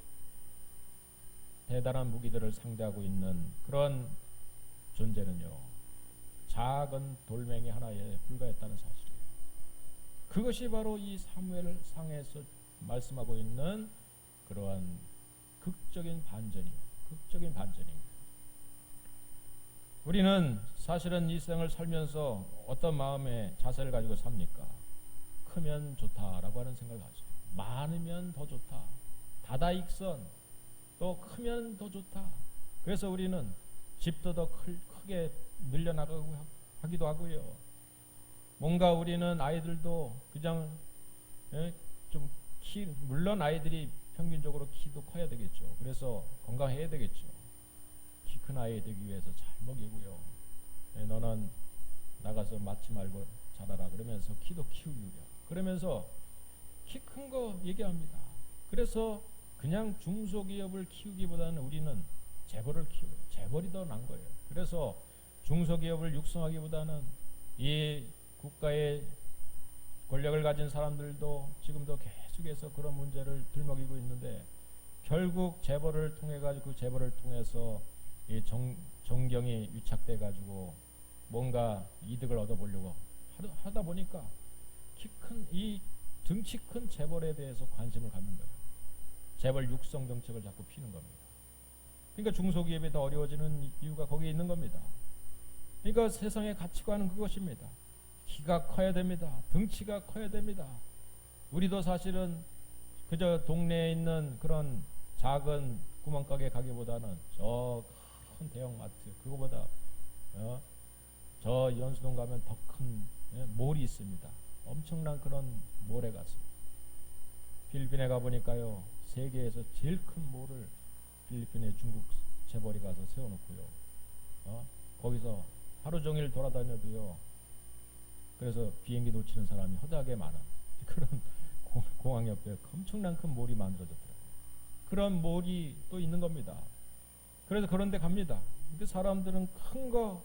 대단한 무기들을 상대하고 있는 그런 존재는요 작은 돌멩이 하나에 불과했다는 사실이에요. 그것이 바로 이 사무엘 상에서 말씀하고 있는 그러한 극적인 반전입니다. 우리는 사실은 이 생을 살면서 어떤 마음의 자세를 가지고 삽니까? 크면 좋다라고 하는 생각을 가져요. 많으면 더 좋다. 다다익선 또 크면 더 좋다. 그래서 우리는 집도 더 크게 늘려나가고 하기도 하고요. 뭔가 우리는 아이들도 그냥 좀 물론 아이들이 평균적으로 키도 커야 되겠죠. 그래서 건강해야 되겠죠. 키 큰 아이 되기 위해서 잘 먹이고요. 너는 나가서 맞지 말고 자라라 그러면서 키도 키우고요. 그러면서 키 큰 거 얘기합니다. 그래서 그냥 중소기업을 키우기보다는 우리는 재벌을 키워요. 재벌이 더 나은 거예요. 그래서 중소기업을 육성하기보다는 이 국가의 권력을 가진 사람들도 지금도 계속해서 그런 문제를 들먹이고 있는데 결국 재벌을 통해 가지고 재벌을 통해서 이 정경이 유착돼 가지고 뭔가 이득을 얻어보려고 하다 보니까 이 등치 큰 재벌에 대해서 관심을 갖는 거예요. 재벌 육성 정책을 자꾸 피는 겁니다. 그러니까 중소기업이 더 어려워지는 이유가 거기에 있는 겁니다. 그러니까 세상의 가치관은 그것입니다. 키가 커야 됩니다. 등치가 커야 됩니다. 우리도 사실은 그저 동네에 있는 그런 작은 구멍가게 가기보다는 저 큰 대형마트 그거보다 저 연수동 가면 더 큰 몰이 있습니다. 엄청난 그런 몰에 갔습니다. 필리핀에 가보니까요 세계에서 제일 큰 몰을 필리핀에 중국 재벌이 가서 세워놓고요 거기서 하루 종일 돌아다녀도요 그래서 비행기 놓치는 사람이 허다하게 많은 그런 공항 옆에 엄청난 큰 몰이 만들어졌더라고요. 그런 몰이 또 있는 겁니다. 그래서 그런 데 갑니다. 근데 사람들은 큰 거,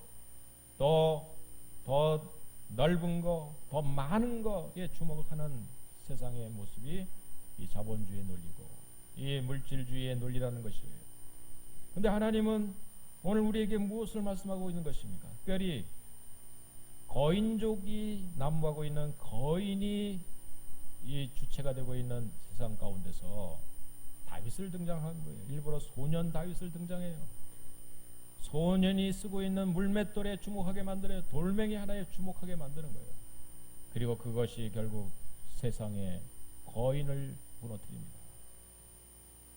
더 넓은 거, 더 많은 거에 주목을 하는 세상의 모습이 이 자본주의의 논리고 이 물질주의의 논리라는 것이에요. 근데 하나님은 오늘 우리에게 무엇을 말씀하고 있는 것입니까? 특별히 거인족이 난무하고 있는 거인이 이 주체가 되고 있는 세상 가운데서 다윗을 등장한 거예요. 일부러 소년 다윗을 등장해요. 소년이 쓰고 있는 물맷돌에 주목하게 만들어요. 돌멩이 하나에 주목하게 만드는 거예요. 그리고 그것이 결국 세상의 거인을 무너뜨립니다.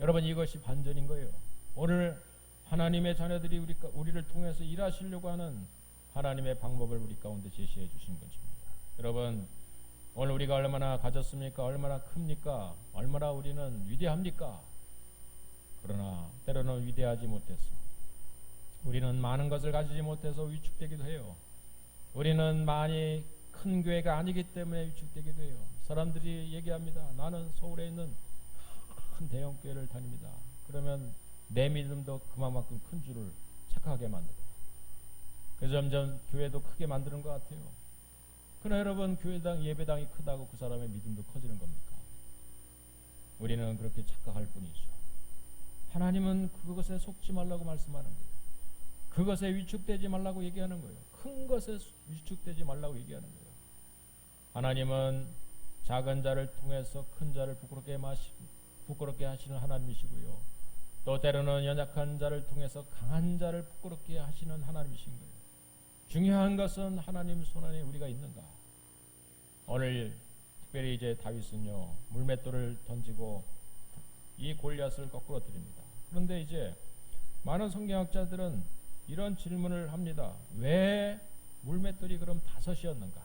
여러분, 이것이 반전인 거예요. 오늘 하나님의 자녀들이 우리를 통해서 일하시려고 하는 하나님의 방법을 우리 가운데 제시해 주신 것입니다. 여러분, 오늘 우리가 얼마나 가졌습니까? 얼마나 큽니까? 얼마나 우리는 위대합니까? 그러나 때로는 위대하지 못해서, 우리는 많은 것을 가지지 못해서 위축되기도 해요. 우리는 많이 큰 교회가 아니기 때문에 위축되기도 해요. 사람들이 얘기합니다. 나는 서울에 있는 큰 대형 교회를 다닙니다. 그러면 내 믿음도 그만큼 큰 줄을 착각하게 만들어요. 그래서 점점 교회도 크게 만드는 것 같아요. 그러나 여러분, 교회당 예배당이 크다고 그 사람의 믿음도 커지는 겁니까? 우리는 그렇게 착각할 뿐이죠. 하나님은 그것에 속지 말라고 말씀하는 거예요. 그것에 위축되지 말라고 얘기하는 거예요. 큰 것에 위축되지 말라고 얘기하는 거예요. 하나님은 작은 자를 통해서 큰 자를 부끄럽게 하시는 하나님이시고요. 또 때로는 연약한 자를 통해서 강한 자를 부끄럽게 하시는 하나님이신 거예요. 중요한 것은 하나님 손안에 우리가 있는가. 오늘 특별히 이제 다윗은요, 물맷돌을 던지고 이 골리앗을 거꾸로 드립니다. 그런데 이제 많은 성경학자들은 이런 질문을 합니다. 왜 물맷돌이 그럼 5이었는가?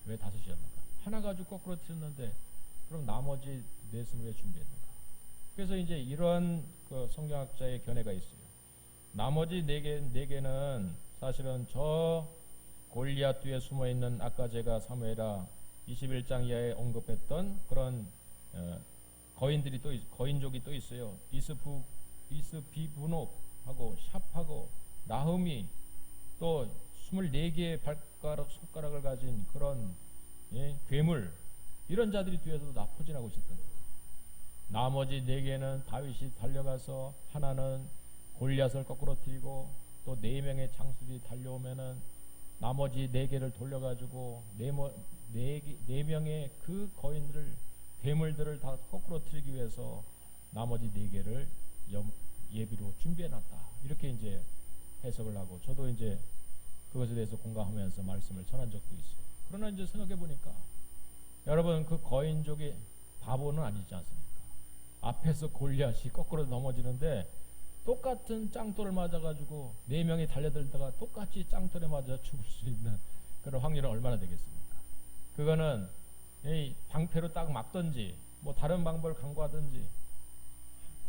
왜 5이었는가? 하나 가지고 거꾸로 드렸는데 그럼 나머지 4은 왜 준비했는가? 그래서 이제 이런 그 성경학자의 견해가 있어요. 나머지 4개는 사실은 저 골리앗 뒤에 숨어있는, 아까 제가 사무엘하 21장 이하에 언급했던 그런 거인들이 거인족이 또 있어요. 이스비브녹하고 샵하고 나흠이, 또 24개의 손가락을 가진 그런 괴물, 이런 자들이 뒤에서도 다 포진하고 있었던 거예요. 나머지 4개는 다윗이 달려가서 하나는 골리앗을 거꾸로 틀고 또 4명의 장수들이 달려오면은 나머지 4개를 돌려가지고 4명의 그 거인들을, 괴물들을 다 거꾸로 틀기 위해서 나머지 4개를 예비로 준비해놨다. 이렇게 이제 해석을 하고, 저도 이제 그것에 대해서 공감하면서 말씀을 전한 적도 있어요. 그러나 이제 생각해 보니까 여러분, 그 거인족이 바보는 아니지 않습니까? 앞에서 골리앗이 거꾸로 넘어지는데 똑같은 짱돌을 맞아가지고 4명이 달려들다가 똑같이 짱돌에 맞아 죽을 수 있는 그런 확률은 얼마나 되겠습니까? 그거는 이 방패로 딱 막든지 뭐 다른 방법을 강구하든지,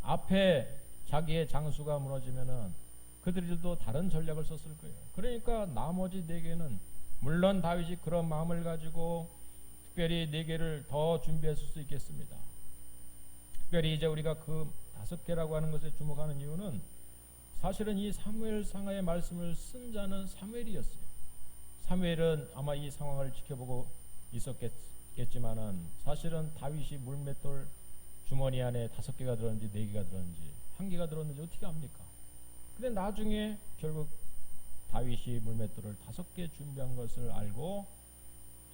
앞에 자기의 장수가 무너지면은 그들도 다른 전략을 썼을 거예요. 그러니까 나머지 4개는, 물론 다윗이 그런 마음을 가지고 특별히 4개를 더 준비했을 수 있겠습니다. 특별히 이제 우리가 그 5개라고 하는 것에 주목하는 이유는, 사실은 이 사무엘상하의 말씀을 쓴 자는 사무엘이었어요. 사무엘은 아마 이 상황을 지켜보고 있었겠지만은, 사실은 다윗이 물맷돌 주머니 안에 5개가 들었는지 4개가 들었는지 1개가 들었는지 어떻게 압니까? 근데 나중에 결국 다윗이 물맷돌을 5개 준비한 것을 알고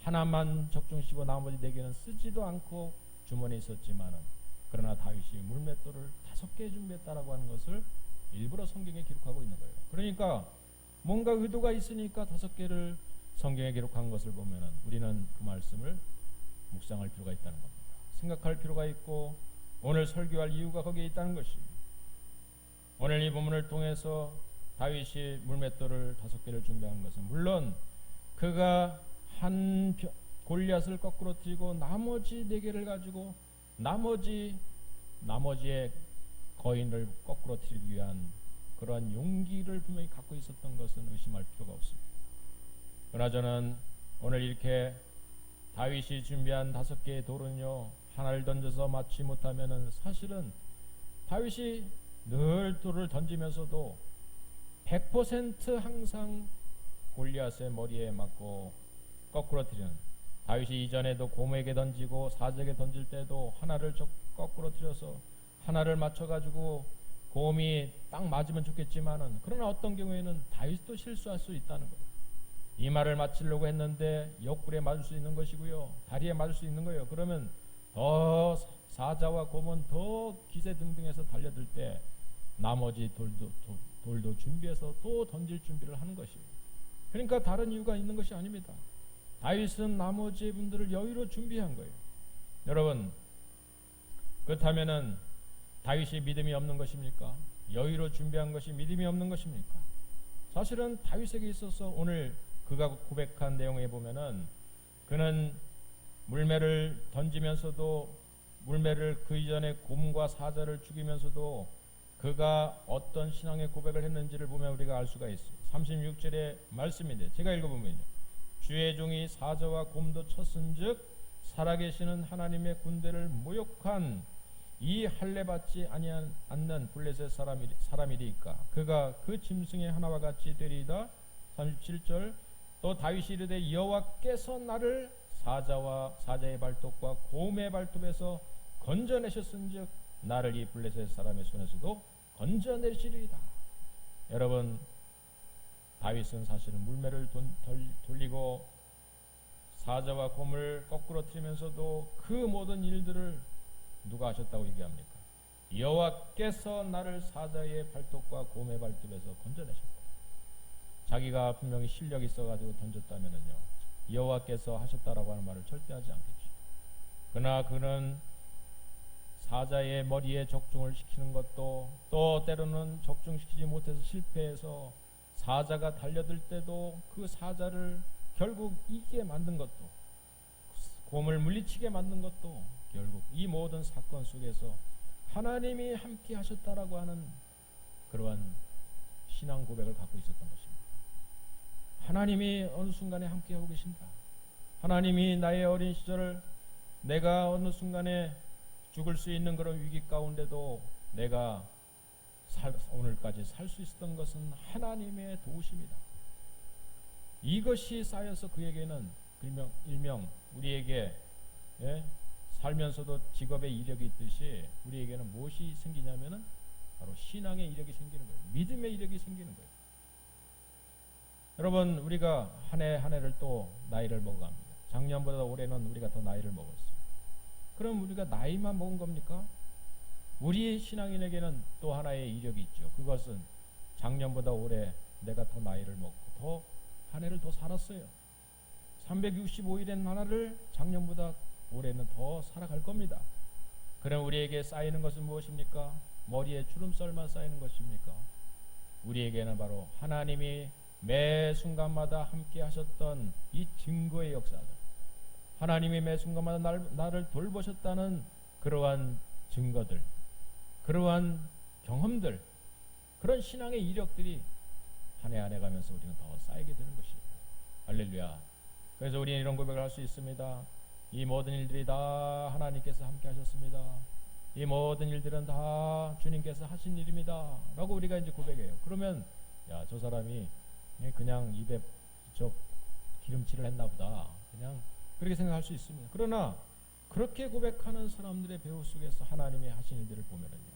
하나만 적중시키고 나머지 4개는 쓰지도 않고 주머니에 있었지만은, 그러나 다윗이 물맷돌을 5개 준비했다라고 하는 것을 일부러 성경에 기록하고 있는 거예요. 그러니까 뭔가 의도가 있으니까 5개를 성경에 기록한 것을 보면은 우리는 그 말씀을 묵상할 필요가 있다는 겁니다. 생각할 필요가 있고, 오늘 설교할 이유가 거기에 있다는 것입니다. 오늘 이 본문을 통해서 다윗이 물맷돌을 5개를 준비한 것은, 물론 그가 한 골리앗을 거꾸로 들고 나머지 4개를 가지고 나머지의 거인을 거꾸로 틀기 위한 그러한 용기를 분명히 갖고 있었던 것은 의심할 필요가 없습니다. 그러나 저는 오늘 이렇게 다윗이 준비한 5개의 돌은요, 하나를 던져서 맞지 못하면은 사실은 다윗이 늘 돌을 던지면서도 100% 항상 골리앗의 머리에 맞고 거꾸로 틀리는, 다윗이 이전에도 고모에게 던지고 사적에 던질 때도 하나를 거꾸로 틀어서 하나를 맞춰가지고 곰이 딱 맞으면 좋겠지만은, 그러나 어떤 경우에는 다윗도 실수할 수 있다는 거예요. 이 말을 마치려고 했는데 옆구리에 맞을 수 있는 것이고요, 다리에 맞을 수 있는 거예요. 그러면 더 사자와 곰은 더 기세등등해서 달려들 때 나머지 돌도 준비해서 또 던질 준비를 하는 것이에요. 그러니까 다른 이유가 있는 것이 아닙니다. 다윗은 나머지 분들을 여유로 준비한 거예요. 여러분, 그렇다면은 다윗이 믿음이 없는 것입니까? 여유로 준비한 것이 믿음이 없는 것입니까? 사실은 다윗에게 있어서 오늘 그가 고백한 내용에 보면은 그는 물매를 던지면서도, 물매를 그 이전에 곰과 사자를 죽이면서도 그가 어떤 신앙의 고백을 했는지를 보면 우리가 알 수가 있어요. 36절의 말씀인데 제가 읽어보면요, 주의 종이 사자와 곰도 쳤은즉 살아계시는 하나님의 군대를 모욕한 이 할례 받지 않는 블레셋 사람이리까 그가 그 짐승의 하나와 같이 되리이다. 37절, 또 다윗이 이르되 여호와께서 나를 사자의 발톱과 곰의 발톱에서 건져내셨은즉 나를 이 블레셋 사람의 손에서도 건져내시리이다. 여러분, 다윗은 사실은 물매를 돌리고 사자와 곰을 거꾸로 틀면서도 그 모든 일들을 누가 하셨다고 얘기합니까? 여호와께서 나를 사자의 발톱과 곰의 발톱에서 건져내셨다. 자기가 분명히 실력이 있어가지고 던졌다면은요, 여호와께서 하셨다라고 하는 말을 절대 하지 않겠죠. 그러나 그는 사자의 머리에 적중을 시키는 것도, 또 때로는 적중시키지 못해서 실패해서 사자가 달려들 때도 그 사자를 결국 이기게 만든 것도, 곰을 물리치게 만든 것도 결국 이 모든 사건 속에서 하나님이 함께 하셨다라고 하는 그러한 신앙 고백을 갖고 있었던 것입니다. 하나님이 어느 순간에 함께 하고 계신다. 하나님이 나의 어린 시절을, 내가 어느 순간에 죽을 수 있는 그런 위기 가운데도 내가 오늘까지 살 수 있었던 것은 하나님의 도우심이다. 이것이 쌓여서 그에게는 일명 우리에게 살면서도 직업의 이력이 있듯이 우리에게는 무엇이 생기냐면은 바로 신앙의 이력이 생기는 거예요. 믿음의 이력이 생기는 거예요. 여러분, 우리가 한 해 한 해를 또 나이를 먹어갑니다. 작년보다 올해는 우리가 더 나이를 먹었어요. 그럼 우리가 나이만 먹은 겁니까? 우리 신앙인에게는 또 하나의 이력이 있죠. 그것은 작년보다 올해 내가 더 나이를 먹고 더 한 해를 더 살았어요. 365일의 하나를 작년보다 올해는 더 살아갈 겁니다. 그럼 우리에게 쌓이는 것은 무엇입니까? 머리에 주름살만 쌓이는 것입니까? 우리에게는 바로 하나님이 매 순간마다 함께 하셨던 이 증거의 역사들, 하나님이 매 순간마다 나를 돌보셨다는 그러한 증거들, 그러한 경험들, 그런 신앙의 이력들이 한 해 한 해 가면서 우리는 더 쌓이게 되는 것입니다. 할렐루야. 그래서 우리는 이런 고백을 할 수 있습니다. 이 모든 일들이 다 하나님께서 함께 하셨습니다. 이 모든 일들은 다 주님께서 하신 일입니다 라고 우리가 이제 고백해요. 그러면 야, 저 사람이 그냥 입에 저 기름칠을 했나 보다, 그냥 그렇게 생각할 수 있습니다. 그러나 그렇게 고백하는 사람들의 배후 속에서 하나님이 하신 일들을 보면은요,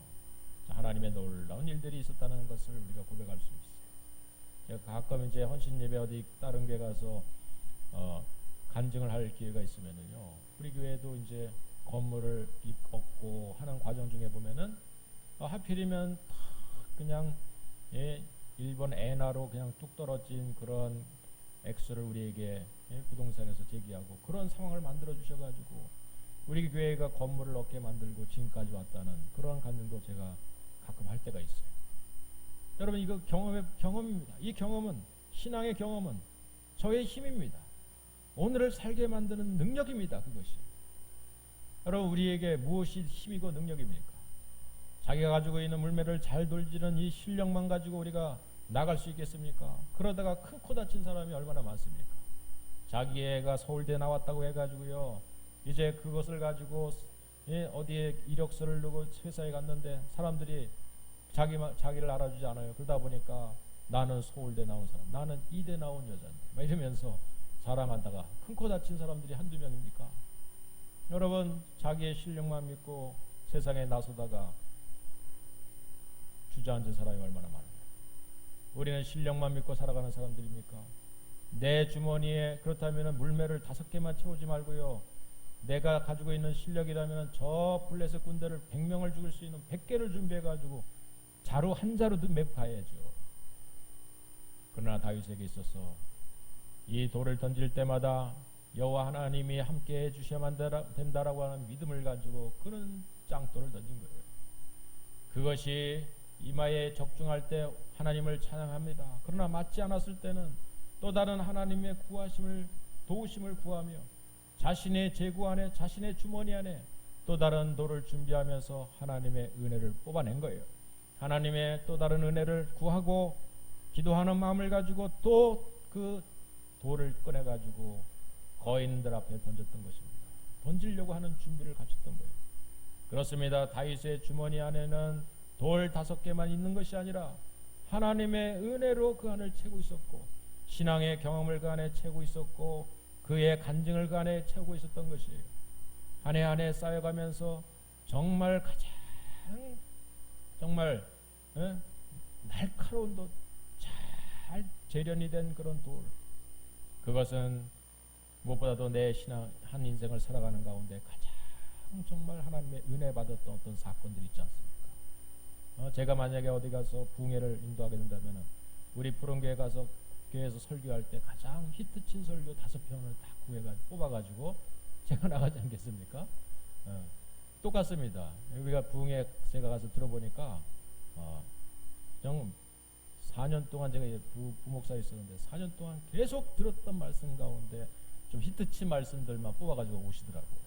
하나님의 놀라운 일들이 있었다는 것을 우리가 고백할 수 있어요. 제가 가끔 이제 헌신 예배 어디 다른 교회 가서 간증을 할 기회가 있으면은요, 우리 교회도 이제 건물을 얻고 하는 과정 중에 보면은 하필이면 그냥 일본 엔화로 그냥 뚝 떨어진 그런 액수를 우리에게 부동산에서 제기하고 그런 상황을 만들어 주셔가지고 우리 교회가 건물을 얻게 만들고 지금까지 왔다는 그러한 간증도 제가 가끔 할 때가 있어요. 여러분, 이거 경험입니다. 이 경험은, 신앙의 경험은 저의 힘입니다. 오늘을 살게 만드는 능력입니다. 그것이. 여러분, 우리에게 무엇이 힘이고 능력입니까? 자기가 가지고 있는 물매를 잘 돌지는 이 실력만 가지고 우리가 나갈 수 있겠습니까? 그러다가 큰 코 다친 사람이 얼마나 많습니까? 자기 애가 서울대 나왔다고 해가지고요, 이제 그것을 가지고 어디에 이력서를 넣고 회사에 갔는데 사람들이 자기를 알아주지 않아요. 그러다 보니까 나는 서울대 나온 사람, 나는 이대 나온 여자인데 막 이러면서 자랑하다가 큰 코 다친 사람들이 한두 명입니까? 여러분, 자기의 실력만 믿고 세상에 나서다가 주저앉은 사람이 얼마나 많아요. 우리는 실력만 믿고 살아가는 사람들입니까? 내 주머니에 그렇다면 물매를 5개만 채우지 말고요. 내가 가지고 있는 실력이라면 저 블레셋 군대를 100명을 죽일 수 있는 100개를 준비해가지고 자루 한 자루도 메고 가야죠. 그러나 다윗에게 있어서 이 돌을 던질 때마다 여호와 하나님이 함께 해주셔야만 된다라고 하는 믿음을 가지고 그는 짱돌을 던진 거예요. 그것이 이마에 적중할 때 하나님을 찬양합니다. 그러나 맞지 않았을 때는 또 다른 하나님의 구하심을 도우심을 구하며 자신의 제구 안에 자신의 주머니 안에 또 다른 돌을 준비하면서 하나님의 은혜를 뽑아낸 거예요. 하나님의 또 다른 은혜를 구하고 기도하는 마음을 가지고 또 그 돌을 꺼내가지고 거인들 앞에 던졌던 것입니다. 던지려고 하는 준비를 갖췄던 거예요. 그렇습니다. 다윗의 주머니 안에는 돌 5개만 있는 것이 아니라 하나님의 은혜로 그 안을 채고 있었고 신앙의 경험을 그 안에 채고 있었고 그의 간증을 그 안에 채우고 있었던 것이에요. 한 해 한 해 쌓여가면서 정말 가장 정말 날카로운 돌, 잘 재련이 된 그런 돌, 그것은 무엇보다도 내 신앙 한 인생을 살아가는 가운데 가장 정말 하나님의 은혜 받았던 어떤 사건들이 있지 않습니까? 제가 만약에 어디 가서 부흥회를 인도하게 된다면 우리 푸른교회 가서 교회에서 설교할 때 가장 히트친 설교 5편을 다 구해가지고 뽑아가지고 제가 나가지 않겠습니까? 똑같습니다. 우리가 부흥회 제가 가서 들어보니까 정 4년 동안 제가 부목사에 있었는데 4년 동안 계속 들었던 말씀 가운데 좀 히트친 말씀들만 뽑아가지고 오시더라고요.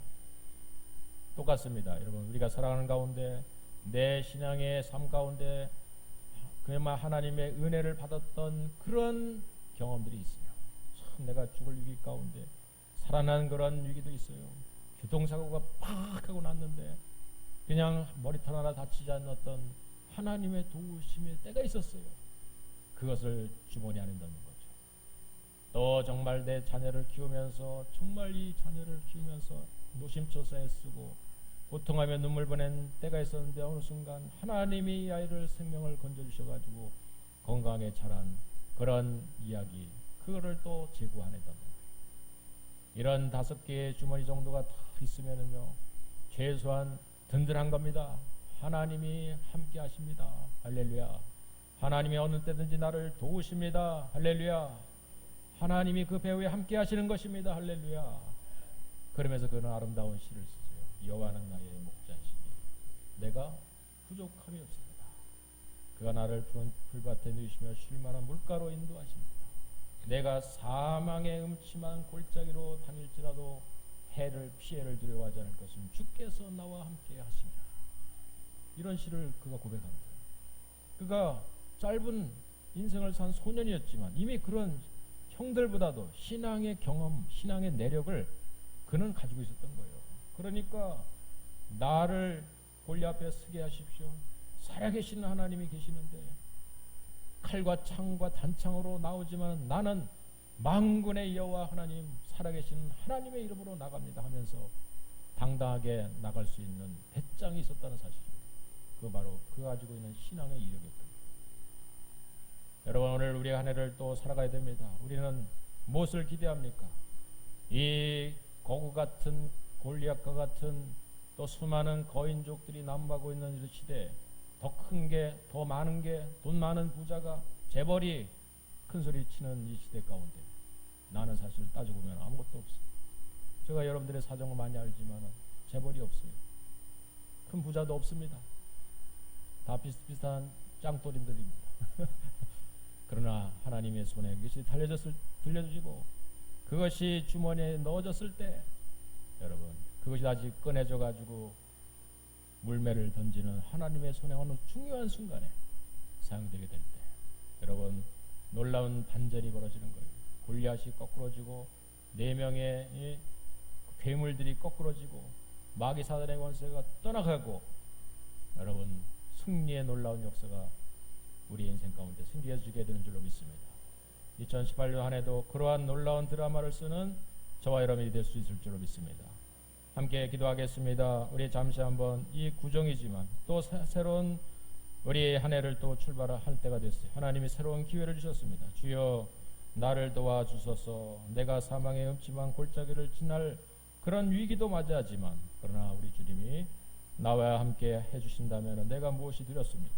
똑같습니다. 여러분, 우리가 살아가는 가운데 내 신앙의 삶 가운데 그야말로 하나님의 은혜를 받았던 그런 경험들이 있어요. 참 내가 죽을 위기 가운데 살아난 그런 위기도 있어요. 교통사고가 팍 하고 났는데 그냥 머리털 하나 다치지 않았던 하나님의 도우심의 때가 있었어요. 그것을 주머니 안에 넣는 거죠. 또 정말 내 자녀를 키우면서 정말 이 자녀를 키우면서 노심초사 애쓰고 고통하며 눈물 보낸 때가 있었는데 어느 순간 하나님이 이 아이를 생명을 건져주셔가지고 건강하게 자란 그런 이야기, 그거를 또 제구 안에 넣는 거예요. 이런 5개의 주머니 정도가 다 있으면은요 최소한 든든한 겁니다. 하나님이 함께 하십니다. 할렐루야. 하나님이 어느 때든지 나를 도우십니다. 할렐루야. 하나님이 그 배후에 함께 하시는 것입니다. 할렐루야. 그러면서 그는 아름다운 시를 쓰세요. 여호와는 나의 목자시니 내가 부족함이 없습니다. 그가 나를 푸른 풀밭에 누이시며 쉴만한 물가로 인도하십니다. 내가 사망의 음침한 골짜기로 다닐지라도 피해를 두려워하지 않을 것은 주께서 나와 함께 하시니라. 이런 시를 그가 고백한 거예요. 그가 짧은 인생을 산 소년이었지만 이미 그런 형들보다도 신앙의 경험, 신앙의 내력을 그는 가지고 있었던 거예요. 그러니까 나를 골리앗 앞에 서게 하십시오. 살아계시는 하나님이 계시는데 칼과 창과 단창으로 나오지만 나는 만군의 여호와 하나님, 살아계시는 하나님의 이름으로 나갑니다 하면서 당당하게 나갈 수 있는 배짱이 있었다는 사실이에요. 그 바로 그 가지고 있는 신앙의 이력이었던 거예요. 여러분, 오늘 우리 한 해를 또 살아가야 됩니다. 우리는 무엇을 기대합니까? 이 고구 같은 골리앗과 같은 또 수많은 거인족들이 난무하고 있는 이 시대에 더 큰 게, 더 많은 게, 돈 많은 부자가 재벌이 큰 소리 치는 이 시대 가운데 나는 사실 따지고 보면 아무것도 없어요. 제가 여러분들의 사정을 많이 알지만 재벌이 없어요. 큰 부자도 없습니다. 다 비슷비슷한 짱돌인들입니다. 그러나 하나님의 손에 그것이 들려주시고 그것이 주머니에 넣어졌을 때 여러분, 그것이 다시 꺼내져 가지고 물매를 던지는 하나님의 손에 어느 중요한 순간에 사용되게 될 때 여러분, 놀라운 반전이 벌어지는 거예요. 골리앗이 거꾸러지고 4명의 괴물들이 거꾸러지고 마귀 사단의 권세가 떠나가고 여러분, 승리의 놀라운 역사가 우리 인생 가운데 생겨지게 되는 줄로 믿습니다. 2018년 한 해도 그러한 놀라운 드라마를 쓰는 저와 여러분이 될 수 있을 줄로 믿습니다. 함께 기도하겠습니다. 우리 잠시 한번 이 구정이지만 또 새로운 우리 한 해를 또 출발할 때가 됐어요. 하나님이 새로운 기회를 주셨습니다. 주여, 나를 도와주소서. 내가 사망의 음침한 골짜기를 지날 그런 위기도 맞이하지만 그러나 우리 주님이 나와 함께 해주신다면 내가 무엇이 두렵습니까?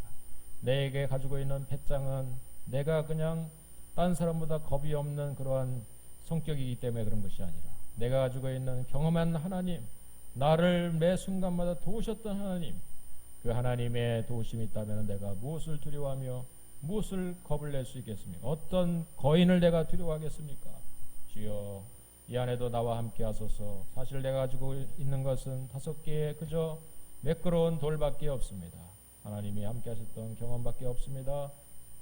내게 가지고 있는 배짱은 내가 그냥 딴 사람보다 겁이 없는 그러한 성격이기 때문에 그런 것이 아니라 내가 가지고 있는 경험한 하나님, 나를 매 순간마다 도우셨던 하나님, 그 하나님의 도우심이 있다면 내가 무엇을 두려워하며 무엇을 겁을 낼 수 있겠습니까? 어떤 거인을 내가 두려워하겠습니까? 주여, 이 안에도 나와 함께 하소서. 사실 내가 가지고 있는 것은 5개의 그저 매끄러운 돌밖에 없습니다. 하나님이 함께 하셨던 경험밖에 없습니다.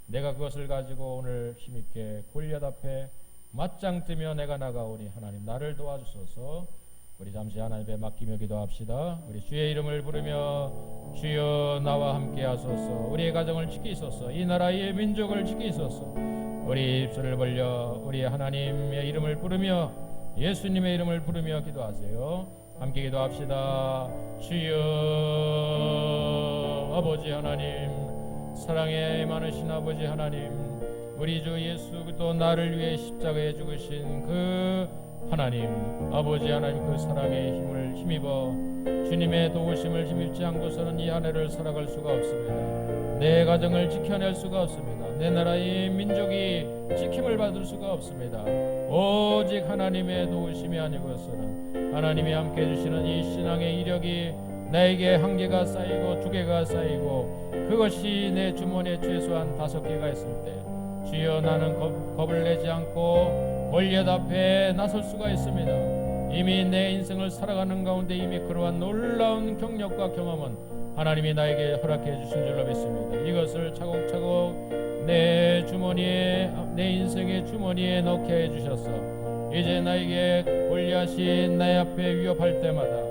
내가 그것을 가지고 오늘 힘있게 골리앗 앞에 맞짱 뜨며 내가 나가오니 하나님 나를 도와주소서. 우리 잠시 하나님께 맡기며 기도합시다. 우리 주의 이름을 부르며 주여 나와 함께 하소서. 우리의 가정을 지키소서. 이 나라의 민족을 지키소서. 우리 입술을 벌려 우리 하나님의 이름을 부르며 예수님의 이름을 부르며 기도하세요. 함께 기도합시다. 주여 아버지 하나님, 사랑에 많으신 아버지 하나님, 우리 주 예수 그리스도 나를 위해 십자가에 죽으신 그 하나님, 아버지 하나님, 그 사랑의 힘을 힘입어 주님의 도우심을 힘입지 않고서는 이 한 해를 살아갈 수가 없습니다. 내 가정을 지켜낼 수가 없습니다. 내 나라의 민족이 지킴을 받을 수가 없습니다. 오직 하나님의 도우심이 아니고서는 하나님이 함께 해주시는 이 신앙의 이력이 나에게 1개가 쌓이고 2개가 쌓이고 그것이 내 주머니에 최소한 5개가 있을 때 주여 나는 겁을 내지 않고 골리앗 앞에 나설 수가 있습니다. 이미 내 인생을 살아가는 가운데 이미 그러한 놀라운 경력과 경험은 하나님이 나에게 허락해 주신 줄로 믿습니다. 이것을 차곡차곡 내 주머니에, 내 인생의 주머니에 넣게 해주셔서 이제 나에게 골리앗이 내 앞에 위협할 때마다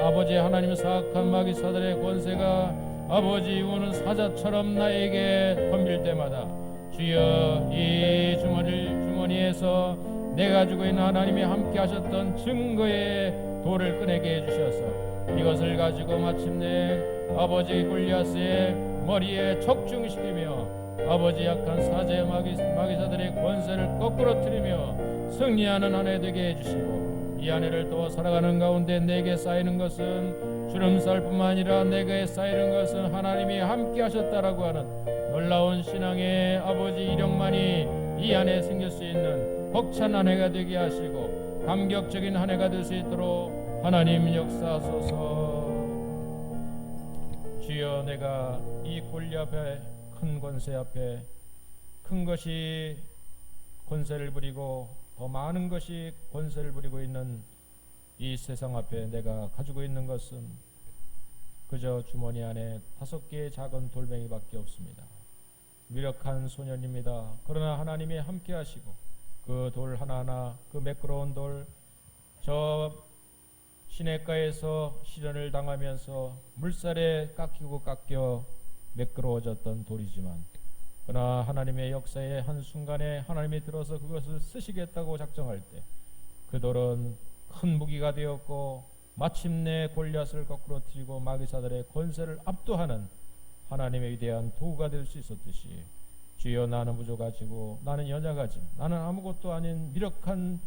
아버지 하나님, 사악한 마귀사들의 권세가 아버지 우는 사자처럼 나에게 덤빌 때마다 주여 이 주머니에서 내가 가지고 있는 하나님이 함께 하셨던 증거의 돌을 꺼내게 해주셔서 이것을 가지고 마침내 아버지 골리앗의 머리에 적중시키며 아버지 약한 사제 마귀사들의 권세를 거꾸로 틀리며 승리하는 한 해 되게 해주시고 이 한 해를 또 살아가는 가운데 내게 쌓이는 것은 주름살뿐만 아니라 내게 쌓이는 것은 하나님이 함께 하셨다라고 하는 놀라운 신앙의 아버지 이력만이 이 안에 생길 수 있는 벅찬 한 해가 되게 하시고 감격적인 한 해가 될 수 있도록 하나님 역사하소서. 주여, 내가 이 골리앗 앞에 큰 권세 앞에 큰 것이 권세를 부리고 더 많은 것이 권세를 부리고 있는 이 세상 앞에 내가 가지고 있는 것은 그저 주머니 안에 5개의 작은 돌멩이밖에 없습니다. 미력한 소년입니다. 그러나 하나님이 함께 하시고 그 돌 하나하나, 그 매끄러운 돌, 저 시냇가에서 시련을 당하면서 물살에 깎여 매끄러워졌던 돌이지만 그러나 하나님의 역사의 한순간에 하나님이 들어서 그것을 쓰시겠다고 작정할 때 그 돌은 큰 무기가 되었고 마침내 골리앗을 거꾸로 틀고 마귀사들의 권세를 압도하는 하나님의 위대한 도구가 될 수 있었듯이 주여, 나는 부족하지고 나는 연약하지만 나는 아무것도 아닌 미력한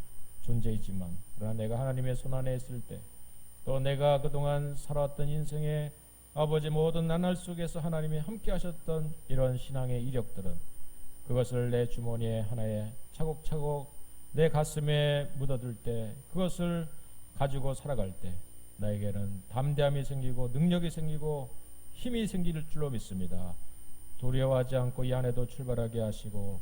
존재이지만 그러나 내가 하나님의 손안에 있을 때 또 내가 그동안 살아왔던 인생의 아버지 모든 나날 속에서 하나님이 함께 하셨던 이런 신앙의 이력들은 그것을 내 주머니에 하나에 차곡차곡 내 가슴에 묻어둘 때 그것을 가지고 살아갈 때 나에게는 담대함이 생기고 능력이 생기고 힘이 생길 줄로 믿습니다. 두려워하지 않고 이 안에도 출발하게 하시고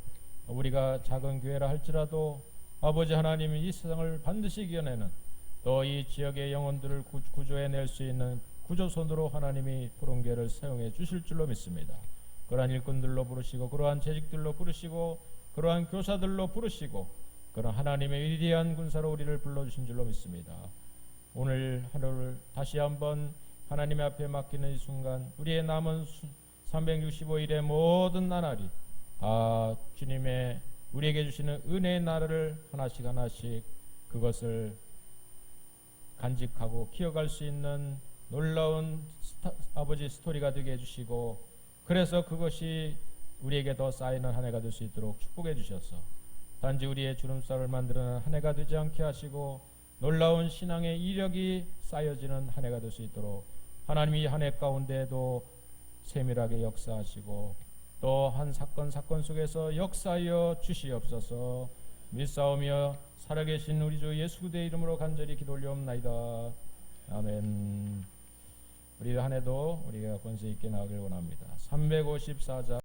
우리가 작은 교회라 할지라도 아버지 하나님이 이 세상을 반드시 이겨내는 또 이 지역의 영혼들을 구조해낼 수 있는 구조선으로 하나님이 푸른교회를 사용해 주실 줄로 믿습니다. 그러한 일꾼들로 부르시고 그러한 재직들로 부르시고 그러한 교사들로 부르시고 그런 하나님의 위대한 군사로 우리를 불러주신 줄로 믿습니다. 오늘 하루를 다시 한번 하나님 앞에 맡기는 이 순간 우리의 남은 365일의 모든 나날이 다 주님의 우리에게 주시는 은혜의 나라를 하나씩 하나씩 그것을 간직하고 기억할 수 있는 놀라운 아버지 스토리가 되게 해주시고 그래서 그것이 우리에게 더 쌓이는 한 해가 될 수 있도록 축복해 주셔서 단지 우리의 주름살을 만드는 한 해가 되지 않게 하시고 놀라운 신앙의 이력이 쌓여지는 한 해가 될 수 있도록 하나님이 한 해 가운데도 세밀하게 역사하시고 또 한 사건 속에서 역사하여 주시옵소서. 믿사오며 살아계신 우리 주 예수 그리스도의 이름으로 간절히 기도 올려옵나이다. 아멘. 우리 한 해도 우리가 권세 있게 나가길 원합니다. 354장